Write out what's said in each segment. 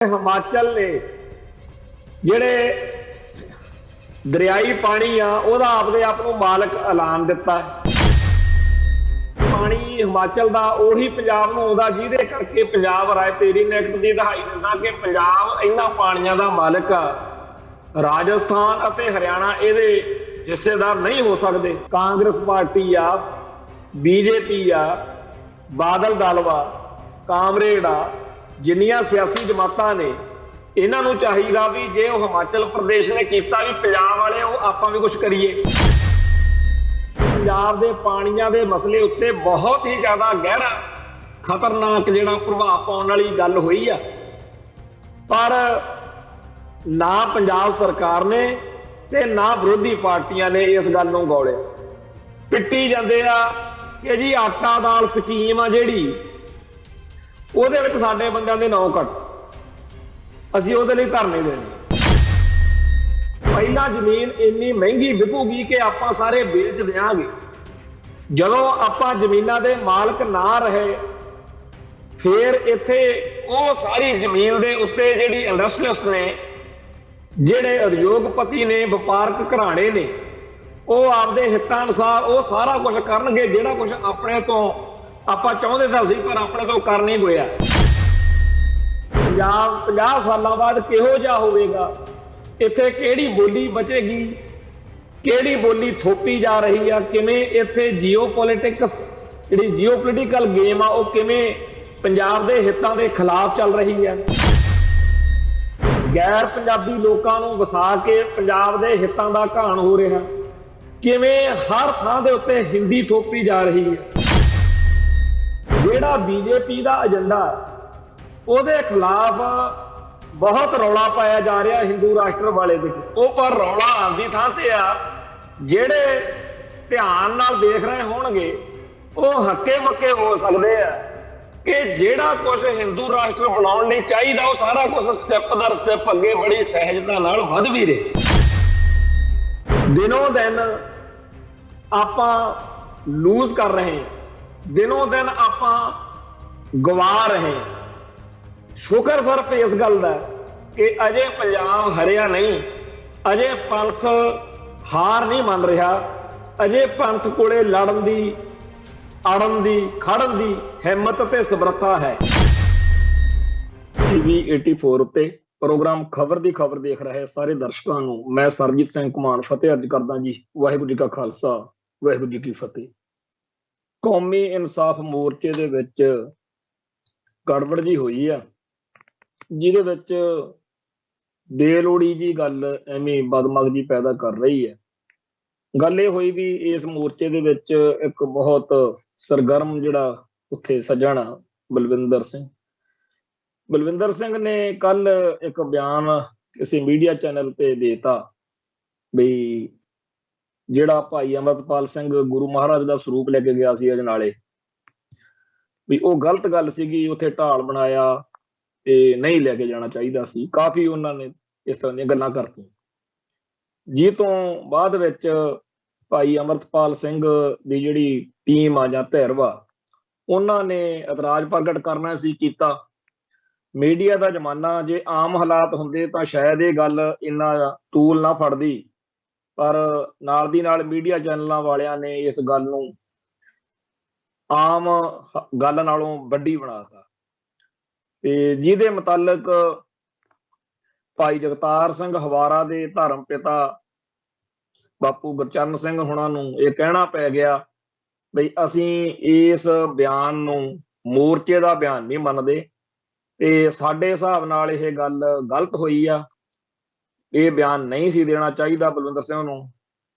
हिमाचल ने जिहड़े दरियाई पानी आ ਉਹਦਾ ਆਪਦੇ ਆਪ ਨੂੰ ਮਾਲਕ ਐਲਾਨ ਦਿੱਤਾ ਪਾਣੀ ਹਿਮਾਚਲ ਦਾ ਉਹੀ ਪੰਜਾਬ ਨੂੰ ਆਉਂਦਾ ਜਿਹਦੇ ਕਰਕੇ ਪੰਜਾਬ ਰਾਏਪੁਰੀ ਐਕਟ ਦੀ ਦਹਾਈ ਦਿੰਦਾ ਕਿ ਪੰਜਾਬ ਇਹਨਾਂ ਪਾਣੀਆਂ ਦਾ ਮਾਲਕ ਆ ਰਾਜਸਥਾਨ ਅਤੇ ਹਰਿਆਣਾ ਇਹਦੇ ਹਿੱਸੇਦਾਰ ਨਹੀਂ ਹੋ ਸਕਦੇ ਕਾਂਗਰਸ ਪਾਰਟੀ ਆ ਬੀਜੇਪੀ ਆ ਬਾਦਲ ਦਲ ਵਾ ਕਾਮਰੇਡ ਆ ਜਿੰਨੀਆਂ ਸਿਆਸੀ ਜਮਾਤਾਂ ਨੇ ਇਹਨਾਂ ਨੂੰ ਚਾਹੀਦਾ ਵੀ ਜੇ ਉਹ ਹਿਮਾਚਲ ਪ੍ਰਦੇਸ਼ ਨੇ ਕੀਤਾ ਵੀ ਪੰਜਾਬ ਵਾਲੇ ਉਹ ਆਪਾਂ ਵੀ ਕੁਝ ਕਰੀਏ ਪੰਜਾਬ ਦੇ ਪਾਣੀਆਂ ਦੇ ਮਸਲੇ ਉੱਤੇ ਬਹੁਤ ਹੀ ਜ਼ਿਆਦਾ ਗਹਿਰਾ ਖਤਰਨਾਕ ਜਿਹੜਾ ਪ੍ਰਭਾਵ ਪਾਉਣ ਵਾਲੀ ਗੱਲ ਹੋਈ ਆ ਪਰ ਨਾ ਪੰਜਾਬ ਸਰਕਾਰ ਨੇ ਤੇ ਨਾ ਵਿਰੋਧੀ ਪਾਰਟੀਆਂ ਨੇ ਇਸ ਗੱਲ ਨੂੰ ਗੌਲਿਆ ਪਿੱਟੀ ਜਾਂਦੇ ਆ ਕਿ ਜੀ ਆਟਾ ਦਾਲ ਸਕੀਮ ਆ ਜਿਹੜੀ ਉਹਦੇ ਵਿੱਚ ਸਾਡੇ ਬੰਦਿਆਂ ਦੇ ਨਾਂ ਕੱਟ ਅਸੀਂ ਉਹਦੇ ਲਈ ਧਰਨੇ ਦੇਣੇ ਪਹਿਲਾਂ ਜ਼ਮੀਨ ਇੰਨੀ ਮਹਿੰਗੀ ਵਿਕੂਗੀ ਕਿ ਆਪਾਂ ਸਾਰੇ ਵੇਚ ਦਿਆਂਗੇ ਜਦੋਂ ਆਪਾਂ ਜ਼ਮੀਨਾਂ ਦੇ ਮਾਲਕ ਨਾ ਰਹੇ ਫਿਰ ਇੱਥੇ ਉਹ ਸਾਰੀ ਜ਼ਮੀਨ ਦੇ ਉੱਤੇ ਜਿਹੜੀ ਇੰਡਸਟਰੀਅਲਿਸਟ ਨੇ ਜਿਹੜੇ ਉਦਯੋਗਪਤੀ ਨੇ ਵਪਾਰਕ ਘਰਾਣੇ ਨੇ ਉਹ ਆਪਦੇ ਹਿੱਤਾਂ ਅਨੁਸਾਰ ਉਹ ਸਾਰਾ ਕੁਝ ਕਰਨਗੇ ਜਿਹੜਾ ਕੁਝ ਆਪਣੇ ਤੋਂ ਆਪਾਂ ਚਾਹੁੰਦੇ ਤਾਂ ਸੀ ਪਰ ਆਪਣੇ ਤੋਂ ਕਰ ਨਹੀਂ ਹੋਇਆ ਪੰਜਾਬ 50 ਸਾਲਾਂ ਬਾਅਦ ਕਿਹੋ ਜਿਹਾ ਹੋਵੇਗਾ ਇੱਥੇ ਕਿਹੜੀ ਬੋਲੀ ਬਚੇਗੀ ਕਿਹੜੀ ਬੋਲੀ ਥੋਪੀ ਜਾ ਰਹੀ ਆ ਕਿਵੇਂ ਇੱਥੇ ਜੀਓਪੋਲਿਟਿਕਸ ਜਿਹੜੀ ਜੀਓਪੋਲਿਟੀਕਲ ਗੇਮ ਆ ਉਹ ਕਿਵੇਂ ਪੰਜਾਬ ਦੇ ਹਿੱਤਾਂ ਦੇ ਖਿਲਾਫ ਚੱਲ ਰਹੀ ਆ ਗੈਰ ਪੰਜਾਬੀ ਲੋਕਾਂ ਨੂੰ ਵਸਾ ਕੇ ਪੰਜਾਬ ਦੇ ਹਿੱਤਾਂ ਦਾ ਘਾਣ ਹੋ ਰਿਹਾ ਕਿਵੇਂ ਹਰ ਥਾਂ ਦੇ ਉੱਤੇ ਹਿੰਦੀ ਥੋਪੀ ਜਾ ਰਹੀ ਹੈ ਜਿਹੜਾ ਬੀਜੇਪੀ ਦਾ ਏਜੰਡਾ ਉਹਦੇ ਖਿਲਾਫ ਬਹੁਤ ਰੌਲਾ ਪਾਇਆ ਜਾ ਰਿਹਾ ਹਿੰਦੂ ਰਾਸ਼ਟਰ ਵਾਲੇ ਦੇ ਉਹ ਪਰ ਰੌਲਾ ਆਪਦੀ ਥਾਂ ਤੇ ਆ ਜਿਹੜੇ ਧਿਆਨ ਨਾਲ ਦੇਖ ਰਹੇ ਹੋਣਗੇ ਉਹ ਹੱਕੇ ਮੱਕੇ ਹੋ ਸਕਦੇ ਆ ਕਿ ਜਿਹੜਾ ਕੁਝ ਹਿੰਦੂ ਰਾਸ਼ਟਰ ਬਣਾਉਣ ਲਈ ਚਾਹੀਦਾ ਉਹ ਸਾਰਾ ਕੁਝ ਸਟੈਪ ਦਰ ਸਟੈਪ ਅੱਗੇ ਬੜੀ ਸਹਿਜਤਾ ਨਾਲ ਵਧ ਵੀ ਰਹੇ ਦਿਨੋਂ ਦਿਨ ਆਪਾਂ ਲੂਜ਼ ਕਰ ਰਹੇ ਹਾਂ ਦਿਨੋਂ ਦਿਨ ਆਪਾਂ ਗਵਾ ਰਹੇ ਹਾਂ ਸ਼ੁਕਰ ਸਿਰਫ ਇਸ ਗੱਲ ਦਾ ਕਿ ਅਜੇ ਪੰਜਾਬ ਹਰਿਆ ਨਹੀਂ ਅਜੇ ਪੰਥ ਹਾਰ ਨਹੀਂ ਮੰਨ ਰਿਹਾ ਅਜੇ ਪੰਥ ਕੋਲੇ ਲੜਨ ਦੀ ਅੜਨ ਦੀ ਖੜਨ ਦੀ ਹਿੰਮਤ ਤੇ ਸਮਰੱਥਾ ਹੈ TV 84 ਉੱਤੇ ਪ੍ਰੋਗਰਾਮ ਖਬਰ ਦੀ ਖਬਰ ਦੇਖ ਰਹੇ ਸਾਰੇ ਦਰਸ਼ਕਾਂ ਨੂੰ ਮੈਂ ਸਰਬਜੀਤ ਸਿੰਘ ਘੁਮਾਣ ਫਤਿਹ ਅਰਜ਼ ਕਰਦਾ ਜੀ ਵਾਹਿਗੁਰੂ ਜੀ ਕਾ ਖਾਲਸਾ ਵਾਹਿਗੁਰੂ ਜੀ ਕੀ ਫਤਿਹ ਕੌਮੀ ਇਨਸਾਫ ਮੋਰਚੇ ਦੇ ਵਿੱਚ ਗੜਬੜ ਜੀ ਹੋਈ ਆ ਜਿਹਦੇ ਵਿੱਚ ਬੇਲੋੜੀ ਜੀ ਗੱਲ ਐਵੇਂ ਬਦਮਗਜੀ ਪੈਦਾ ਕਰ ਰਹੀ ਹੈ ਗੱਲ ਇਹ ਹੋਈ ਵੀ ਇਸ ਮੋਰਚੇ ਦੇ ਵਿੱਚ ਇੱਕ ਬਹੁਤ ਸਰਗਰਮ ਜਿਹੜਾ ਉੱਥੇ ਸੱਜਣ ਬਲਵਿੰਦਰ ਸਿੰਘ ਨੇ ਕੱਲ ਇੱਕ ਬਿਆਨ ਕਿਸੇ ਮੀਡੀਆ ਚੈਨਲ ਤੇ ਦੇਤਾ ਬਈ ਜਿਹੜਾ ਭਾਈ ਅਮਰਤਪਾਲ ਸਿੰਘ ਗੁਰੂ ਮਹਾਰਾਜ ਦਾ ਸਰੂਪ ਲੈ ਕੇ ਗਿਆ ਸੀ ਅਜਨਾਲੇ ਵੀ ਉਹ ਗਲਤ ਗੱਲ ਸੀਗੀ ਉੱਥੇ ਢਾਲ ਬਣਾਇਆ ਤੇ ਨਹੀਂ ਲੈ ਕੇ ਜਾਣਾ ਚਾਹੀਦਾ ਸੀ ਕਾਫੀ ਉਹਨਾਂ ਨੇ ਇਸ ਤਰ੍ਹਾਂ ਦੀਆਂ ਗੱਲਾਂ ਕਰਤੀਆਂ ਜੀ ਤੋਂ ਬਾਅਦ ਵਿੱਚ ਭਾਈ ਅਮਰਤਪਾਲ ਸਿੰਘ ਦੀ ਜਿਹੜੀ ਟੀਮ ਆ ਜਾਂ ਧਿਰ ਵਾ ਉਹਨਾਂ ਨੇ ਇਤਰਾਜ਼ ਪ੍ਰਗਟ ਕਰਨਾ ਸੀ ਕੀਤਾ ਮੀਡੀਆ ਦਾ ਜ਼ਮਾਨਾ ਜੇ ਆਮ ਹਾਲਾਤ ਹੁੰਦੇ ਤਾਂ ਸ਼ਾਇਦ ਇਹ ਗੱਲ ਇੰਨਾ ਤੂਲ ਨਾ ਫੜਦੀ ਪਰ ਨਾਲ ਦੀ ਨਾਲ ਮੀਡੀਆ ਚੈਨਲਾਂ ਵਾਲਿਆਂ ਨੇ ਇਸ ਗੱਲ ਨੂੰ ਆਮ ਗੱਲ ਨਾਲੋਂ ਵੱਡੀ ਬਣਾਤਾ ਤੇ ਜਿਹਦੇ ਮੁਤਲਕ ਭਾਈ ਜਗਤਾਰ ਸਿੰਘ ਹਵਾਰਾ ਦੇ ਧਰਮ ਪਿਤਾ ਬਾਪੂ ਗੁਰਚਰਨ ਸਿੰਘ ਹੁਣਾਂ ਨੂੰ ਇਹ ਕਹਿਣਾ ਪੈ ਗਿਆ ਬਈ ਅਸੀਂ ਇਸ ਬਿਆਨ ਨੂੰ ਮੋਰਚੇ ਦਾ ਬਿਆਨ ਨਹੀਂ ਮੰਨਦੇ ਤੇ ਸਾਡੇ ਹਿਸਾਬ ਨਾਲ ਇਹ ਗੱਲ ਗਲਤ ਹੋਈ ਆ ਇਹ ਬਿਆਨ ਨਹੀਂ ਸੀ ਦੇਣਾ ਚਾਹੀਦਾ ਬਲਵਿੰਦਰ ਸਿੰਘ ਨੂੰ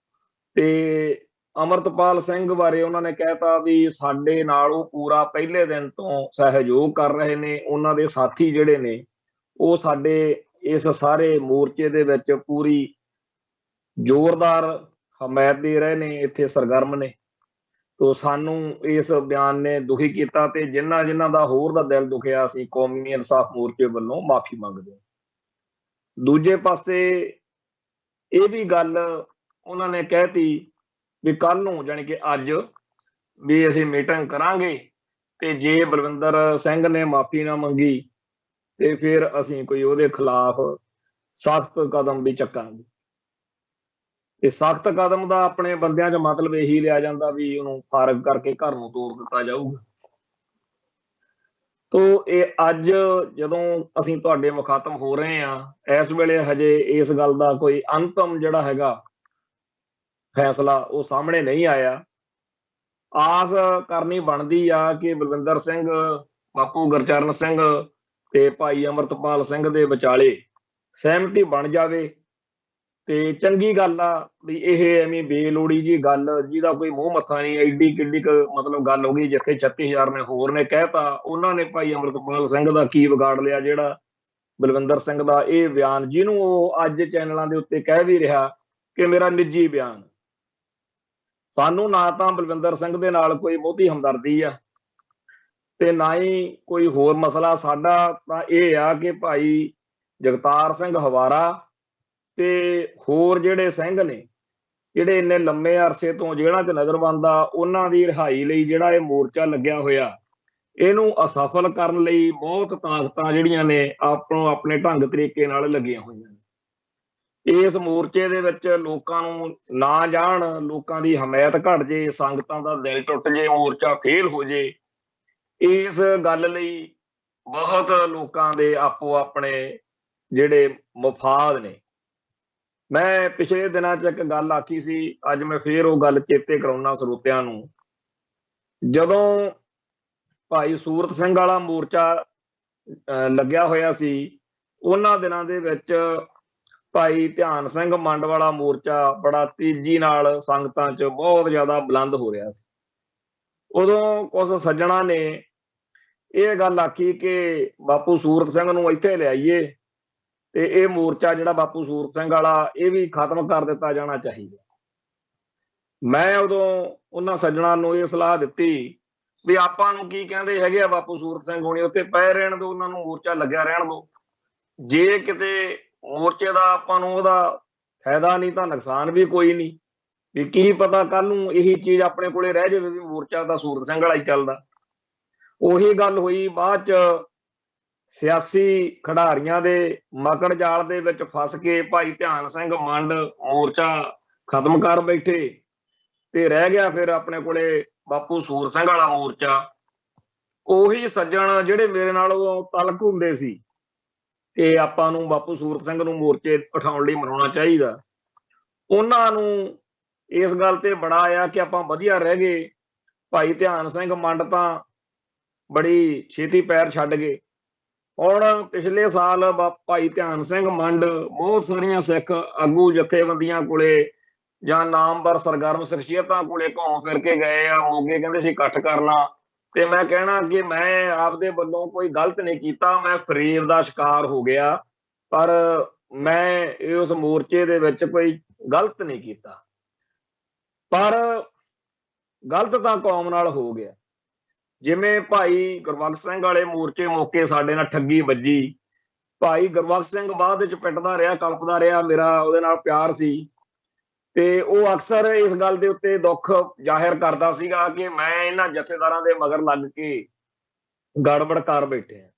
ਤੇ ਅਮਰਤਪਾਲ ਸਿੰਘ ਬਾਰੇ ਉਹਨਾਂ ਨੇ ਕਹਿਤਾ ਵੀ ਸਾਡੇ ਨਾਲ ਉਹ ਪੂਰਾ ਪਹਿਲੇ ਦਿਨ ਤੋਂ ਸਹਿਯੋਗ ਕਰ ਰਹੇ ਨੇ ਉਹਨਾਂ ਦੇ ਸਾਥੀ ਜਿਹੜੇ ਨੇ ਉਹ ਸਾਡੇ ਇਸ ਸਾਰੇ ਮੋਰਚੇ ਦੇ ਵਿੱਚ ਪੂਰੀ ਜ਼ੋਰਦਾਰ ਹਮਾਇਤ ਦੇ ਰਹੇ ਨੇ ਇੱਥੇ ਸਰਗਰਮ ਨੇ ਤੋ ਸਾਨੂੰ ਇਸ ਬਿਆਨ ਨੇ ਦੁਖੀ ਕੀਤਾ ਤੇ ਜਿਨ੍ਹਾਂ ਦਾ ਹੋਰ ਦਾ ਦਿਲ ਦੁਖਿਆ ਸੀ ਕੌਮੀ ਇਨਸਾਫ ਮੋਰਚੇ ਵੱਲੋਂ ਮਾਫੀ ਮੰਗਦੇ ਦੂਜੇ ਪਾਸੇ ਇਹ ਵੀ ਗੱਲ ਉਹਨਾਂ ਨੇ ਕਹਿਤੀ ਵੀ ਕੱਲ ਨੂੰ ਜਾਣੀ ਕਿ ਅੱਜ ਵੀ ਅਸੀਂ ਮੀਟਿੰਗ ਕਰਾਂਗੇ ਤੇ ਜੇ ਬਲਵਿੰਦਰ ਸਿੰਘ ਨੇ ਮਾਫੀ ਨਾ ਮੰਗੀ ਤੇ ਫਿਰ ਅਸੀਂ ਕੋਈ ਉਹਦੇ ਖਿਲਾਫ ਸਖਤ ਕਦਮ ਵੀ ਚੱਕਾਂਗੇ। ਤੇ ਸਖਤ ਕਦਮ ਦਾ ਆਪਣੇ ਬੰਦਿਆਂ 'ਚ ਮਤਲਬ ਇਹੀ ਲਿਆ ਜਾਂਦਾ ਵੀ ਉਹਨੂੰ ਫਾਰਗ ਕਰਕੇ ਘਰ ਨੂੰ ਤੋਰ ਦਿੱਤਾ ਜਾਊਗਾ। ਤੋ ਇਹ ਅੱਜ ਜਦੋਂ ਅਸੀਂ ਤੁਹਾਡੇ ਮੁਖਾਤਮ ਹੋ ਰਹੇ ਹਾਂ, ਇਸ ਵੇਲੇ ਹਜੇ ਇਸ ਗੱਲ ਦਾ ਕੋਈ ਅੰਤਮ ਜਿਹੜਾ ਹੈਗਾ ਫੈਸਲਾ ਉਹ ਸਾਹਮਣੇ ਨਹੀਂ ਆਇਆ। ਆਸ ਕਰਨੀ ਬਣਦੀ ਆ ਕਿ ਬਲਵਿੰਦਰ ਸਿੰਘ, ਬਾਪੂ ਗੁਰਚਰਨ ਸਿੰਘ ਤੇ ਭਾਈ ਅਮਰਤਪਾਲ ਸਿੰਘ ਦੇ ਵਿਚਾਲੇ ਸਹਿਮਤੀ ਬਣ ਜਾਵੇ ਤੇ ਚੰਗੀ ਗੱਲ ਆ ਵੀ ਇਹ ਐਵੇਂ ਬੇਲੋੜੀ ਜੀ ਗੱਲ ਜਿਹਦਾ ਕੋਈ ਮੂੰਹ ਮੱਥਾ ਨਹੀਂ, ਐਡੀ ਕਿੱਡੀ ਕੁ ਮਤਲਬ ਗੱਲ ਹੋ ਗਈ। ਜਿੱਥੇ 36,000 ਨੇ ਹੋਰ ਨੇ ਕਹਿਤਾ, ਉਹਨਾਂ ਨੇ ਭਾਈ ਅਮਰਤਪਾਲ ਸਿੰਘ ਦਾ ਕੀ ਵਿਗਾੜ ਲਿਆ ਜਿਹੜਾ ਬਲਵਿੰਦਰ ਸਿੰਘ ਦਾ ਇਹ ਬਿਆਨ, ਜਿਹਨੂੰ ਉਹ ਅੱਜ ਚੈਨਲਾਂ ਦੇ ਉੱਤੇ ਕਹਿ ਵੀ ਰਿਹਾ ਕਿ ਮੇਰਾ ਨਿੱਜੀ ਬਿਆਨ। ਸਾਨੂੰ ਨਾ ਤਾਂ ਬਲਵਿੰਦਰ ਸਿੰਘ ਦੇ ਨਾਲ ਕੋਈ ਬਹੁਤੀ ਹਮਦਰਦੀ ਆ ਤੇ ਨਾ ਹੀ ਕੋਈ ਹੋਰ ਮਸਲਾ। ਸਾਡਾ ਤਾਂ ਇਹ ਆ ਕਿ ਭਾਈ ਜਗਤਾਰ ਸਿੰਘ ਹਵਾਰਾ ਤੇ ਹੋਰ ਜਿਹੜੇ ਸਿੰਘ ਨੇ, ਜਿਹੜੇ ਇੰਨੇ ਲੰਮੇ ਅਰਸੇ ਤੋਂ ਜੇਲ੍ਹਾਂ 'ਚ ਨਜ਼ਰਬੰਦ ਆ, ਉਹਨਾਂ ਦੀ ਰਿਹਾਈ ਲਈ ਜਿਹੜਾ ਇਹ ਮੋਰਚਾ ਲੱਗਿਆ ਹੋਇਆ, ਇਹਨੂੰ ਅਸਫਲ ਕਰਨ ਲਈ ਬਹੁਤ ਤਾਕਤਾਂ ਜਿਹੜੀਆਂ ਨੇ ਆਪੋ ਆਪਣੇ ਢੰਗ ਤਰੀਕੇ ਨਾਲ ਲੱਗੀਆਂ ਹੋਈਆਂ ਨੇ। ਇਸ ਮੋਰਚੇ ਦੇ ਵਿੱਚ ਲੋਕਾਂ ਨੂੰ ਨਾ ਜਾਣ, ਲੋਕਾਂ ਦੀ ਹਮਾਇਤ ਘਟ ਜੇ, ਸੰਗਤਾਂ ਦਾ ਦਿਲ ਟੁੱਟ ਜੇ, ਮੋਰਚਾ ਫੇਲ ਹੋ ਜੇ, ਇਸ ਗੱਲ ਲਈ ਬਹੁਤ ਲੋਕਾਂ ਦੇ ਆਪੋ ਆਪਣੇ ਜਿਹੜੇ ਮਫਾਦ ਨੇ। ਮੈਂ ਪਿਛਲੇ ਦਿਨਾਂ 'ਚ ਇੱਕ ਗੱਲ ਆਖੀ ਸੀ, ਅੱਜ ਮੈਂ ਫੇਰ ਉਹ ਗੱਲ ਚੇਤੇ ਕਰਾਉਣਾ ਸਰੋਤਿਆਂ ਨੂੰ। ਜਦੋਂ ਭਾਈ ਸੂਰਤ ਸਿੰਘ ਵਾਲਾ ਮੋਰਚਾ ਲੱਗਿਆ ਹੋਇਆ ਸੀ, ਉਹਨਾਂ ਦਿਨਾਂ ਦੇ ਵਿੱਚ ਭਾਈ ਧਿਆਨ ਸਿੰਘ ਮੰਡ ਵਾਲਾ ਮੋਰਚਾ ਬੜਾ ਤੇਜ਼ੀ ਨਾਲ ਸੰਗਤਾਂ 'ਚ ਬਹੁਤ ਜ਼ਿਆਦਾ ਬੁਲੰਦ ਹੋ ਰਿਹਾ ਸੀ। ਉਦੋਂ ਕੁਝ ਸੱਜਣਾ ਨੇ ਇਹ ਗੱਲ ਆਖੀ ਕਿ ਬਾਪੂ ਸੂਰਤ ਸਿੰਘ ਨੂੰ ਇੱਥੇ ਲਿਆਈਏ ਤੇ ਇਹ ਮੋਰਚਾ ਜਿਹੜਾ ਬਾਪੂ ਸੂਰਤ ਸਿੰਘ ਵਾਲਾ ਇਹ ਵੀ ਖਤਮ ਕਰ ਦਿੱਤਾ ਜਾਣਾ ਚਾਹੀਦਾ। ਮੈਂ ਉਦੋਂ ਉਹਨਾਂ ਸੱਜਣਾ ਨੂੰ ਇਹ ਸਲਾਹ ਦਿੱਤੀ ਵੀ ਆਪਾਂ ਨੂੰ ਕੀ ਕਹਿੰਦੇ ਹੈਗੇ ਆ ਬਾਪੂ ਸੂਰਤ ਸਿੰਘ ਹੋਣੀ, ਉੱਥੇ ਪਏ ਰਹਿਣ ਦਿਓ, ਉਹਨਾਂ ਨੂੰ ਮੋਰਚਾ ਲੱਗਿਆ ਰਹਿਣ ਦਿਓ। ਜੇ ਕਿਤੇ ਮੋਰਚੇ ਦਾ ਆਪਾਂ ਨੂੰ ਉਹਦਾ ਫਾਇਦਾ ਨਹੀਂ ਤਾਂ ਨੁਕਸਾਨ ਵੀ ਕੋਈ ਨਹੀਂ, ਵੀ ਕੀ ਪਤਾ ਕੱਲ ਨੂੰ ਇਹੀ ਚੀਜ਼ ਆਪਣੇ ਕੋਲੇ ਰਹਿ ਜਾਵੇ ਵੀ ਮੋਰਚਾ ਤਾਂ ਸੂਰਤ ਸਿੰਘ ਵਾਲਾ ਹੀ ਚੱਲਦਾ। ਉਹੀ ਗੱਲ ਹੋਈ ਬਾਅਦ 'ਚ ਸਿਆਸੀ ਖਿਡਾਰੀਆਂ ਦੇ ਮਕੜ ਜਾਲ ਦੇ ਵਿੱਚ ਫਸ ਕੇ ਭਾਈ ਧਿਆਨ ਸਿੰਘ ਮੰਡ ਮੋਰਚਾ ਖਤਮ ਕਰ ਬੈਠੇ ਤੇ ਰਹਿ ਗਿਆ ਫਿਰ ਆਪਣੇ ਕੋਲੇ ਬਾਪੂ ਸੂਰਤ ਸਿੰਘ ਵਾਲਾ ਮੋਰਚਾ। ਉਹੀ ਸੱਜਣ ਜਿਹੜੇ ਮੇਰੇ ਨਾਲ ਉਦੋਂ ਤਲਕ ਹੁੰਦੇ ਸੀ ਕਿ ਆਪਾਂ ਨੂੰ ਬਾਪੂ ਸੂਰਤ ਸਿੰਘ ਨੂੰ ਮੋਰਚੇ ਉਠਾਉਣ ਲਈ ਮਨਾਉਣਾ ਚਾਹੀਦਾ, ਉਹਨਾਂ ਨੂੰ ਇਸ ਗੱਲ ਤੇ ਬੜਾ ਆਇਆ ਕਿ ਆਪਾਂ ਵਧੀਆ ਰਹਿ ਗਏ। ਭਾਈ ਧਿਆਨ ਸਿੰਘ ਮੰਡ ਤਾਂ ਬੜੀ ਛੇਤੀ ਪੈਰ ਛੱਡ ਗਏ। ਹੁਣ ਪਿਛਲੇ ਸਾਲ ਭਾਈ ਧਿਆਨ ਸਿੰਘ ਮੰਡ ਬਹੁਤ ਸਾਰੀਆਂ ਸਿੱਖ ਆਗੂ ਜਥੇਬੰਦੀਆਂ ਕੋਲੇ ਜਾਂ ਨਾਮਵਰ ਸਰਗਰਮ ਸ਼ਖਸੀਅਤਾਂ ਕੋਲੇ ਘੁੰਮ ਫਿਰ ਕੇ ਗਏ ਆ। ਮੋਗੇ ਕਹਿੰਦੇ ਸੀ ਇਕੱਠ ਕਰਨਾ, ਤੇ ਮੈਂ ਕਹਿਣਾ ਕਿ ਮੈਂ ਆਪਦੇ ਵੱਲੋਂ ਕੋਈ ਗਲਤ ਨਹੀਂ ਕੀਤਾ, ਮੈਂ ਫਰੇਬ ਦਾ ਸ਼ਿਕਾਰ ਹੋ ਗਿਆ, ਪਰ ਮੈਂ ਉਸ ਮੋਰਚੇ ਦੇ ਵਿੱਚ ਕੋਈ ਗਲਤ ਨਹੀਂ ਕੀਤਾ। ਪਰ ਗਲਤ ਤਾਂ ਕੌਮ ਨਾਲ ਹੋ ਗਿਆ। ਜਿਵੇਂ ਭਾਈ ਗੁਰਬਖਸ਼ ਸਿੰਘ ਵਾਲੇ ਮੋਰਚੇ ਮੌਕੇ ਸਾਡੇ ਨਾਲ ਠੱਗੀ ਵੱਜੀ, ਭਾਈ ਗੁਰਬਖਸ਼ ਸਿੰਘ ਬਾਅਦ ਵਿੱਚ ਪਿੱਟਦਾ ਰਿਹਾ, ਕਲਪਦਾ ਰਿਹਾ, ਮੇਰਾ ਉਹਦੇ ਨਾਲ ਪਿਆਰ ਸੀ ਤੇ ਉਹ ਅਕਸਰ ਇਸ ਗੱਲ ਦੇ ਉੱਤੇ ਦੁੱਖ ਜ਼ਾਹਿਰ ਕਰਦਾ ਸੀਗਾ ਕਿ ਮੈਂ ਇਹਨਾਂ ਜਥੇਦਾਰਾਂ ਦੇ ਮਗਰ ਲੱਗ ਕੇ ਗੜਬੜ ਕਰ ਬੈਠੇ ਆ।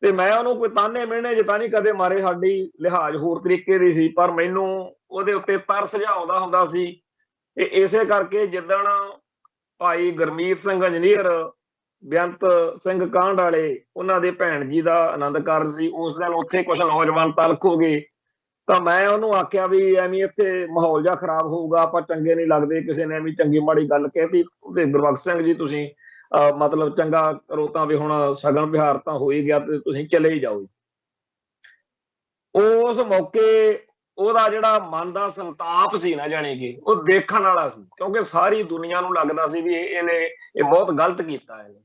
ਤੇ ਮੈਂ ਉਹਨੂੰ ਕੋਈ ਤਾਨੇ ਮਿਹਣੇ ਜਿਹਾ ਨਹੀਂ ਕਦੇ ਮਾਰੇ, ਸਾਡੀ ਲਿਹਾਜ਼ ਹੋਰ ਤਰੀਕੇ ਦੀ ਸੀ, ਪਰ ਮੈਨੂੰ ਉਹਦੇ ਉੱਤੇ ਤਰਸ ਜਿਹਾ ਆਉਂਦਾ ਹੁੰਦਾ ਸੀ। ਤੇ ਇਸੇ ਕਰਕੇ ਜਿੱਦਣ ਭਾਈ ਗੁਰਮੀਤ ਸਿੰਘ ਇੰਜੀਨੀਅਰ, ਬੇਅੰਤ ਸਿੰਘ ਕਾਂਡ ਵਾਲੇ, ਉਹਨਾਂ ਦੇ ਭੈਣ ਜੀ ਦਾ ਆਨੰਦ ਕਾਰਜ ਸੀ, ਉਸ ਦਿਨ ਉੱਥੇ ਕੁਝ ਨੌਜਵਾਨ ਤਲਕ ਹੋ ਗਏ। ਤਾਂ ਮੈਂ ਉਹਨੂੰ ਆਖਿਆ ਵੀ ਐਵੇਂ ਇੱਥੇ ਮਾਹੌਲ ਜਿਹਾ ਖਰਾਬ ਹੋਊਗਾ, ਆਪਾਂ ਚੰਗੇ ਨਹੀਂ ਲੱਗਦੇ, ਕਿਸੇ ਨੇ ਐਵੇਂ ਚੰਗੀ ਮਾੜੀ ਗੱਲ ਕਹਿਤੀ। ਤੇ ਗੁਰਬਖਸ਼ ਸਿੰਘ ਜੀ ਤੁਸੀਂ ਮਤਲਬ ਚੰਗਾ ਕਰੋ ਤਾਂ ਵੀ ਹੁਣ ਸ਼ਗਨ ਵਿਹਾਰ ਤਾਂ ਹੋ ਹੀ ਗਿਆ ਤੇ ਤੁਸੀਂ ਚਲੇ ਹੀ ਜਾਓ। ਉਸ ਮੌਕੇ ਉਹਦਾ ਜਿਹੜਾ ਮਨ ਦਾ ਸੰਤਾਪ ਸੀ ਨਾ, ਜਾਣੀ ਕਿ ਉਹ ਦੇਖਣ ਵਾਲਾ ਸੀ, ਕਿਉਂਕਿ ਸਾਰੀ ਦੁਨੀਆ ਨੂੰ ਲੱਗਦਾ ਸੀ ਵੀ ਇਹ ਬਹੁਤ ਗਲਤ ਕੀਤਾ ਇਹਨੇ।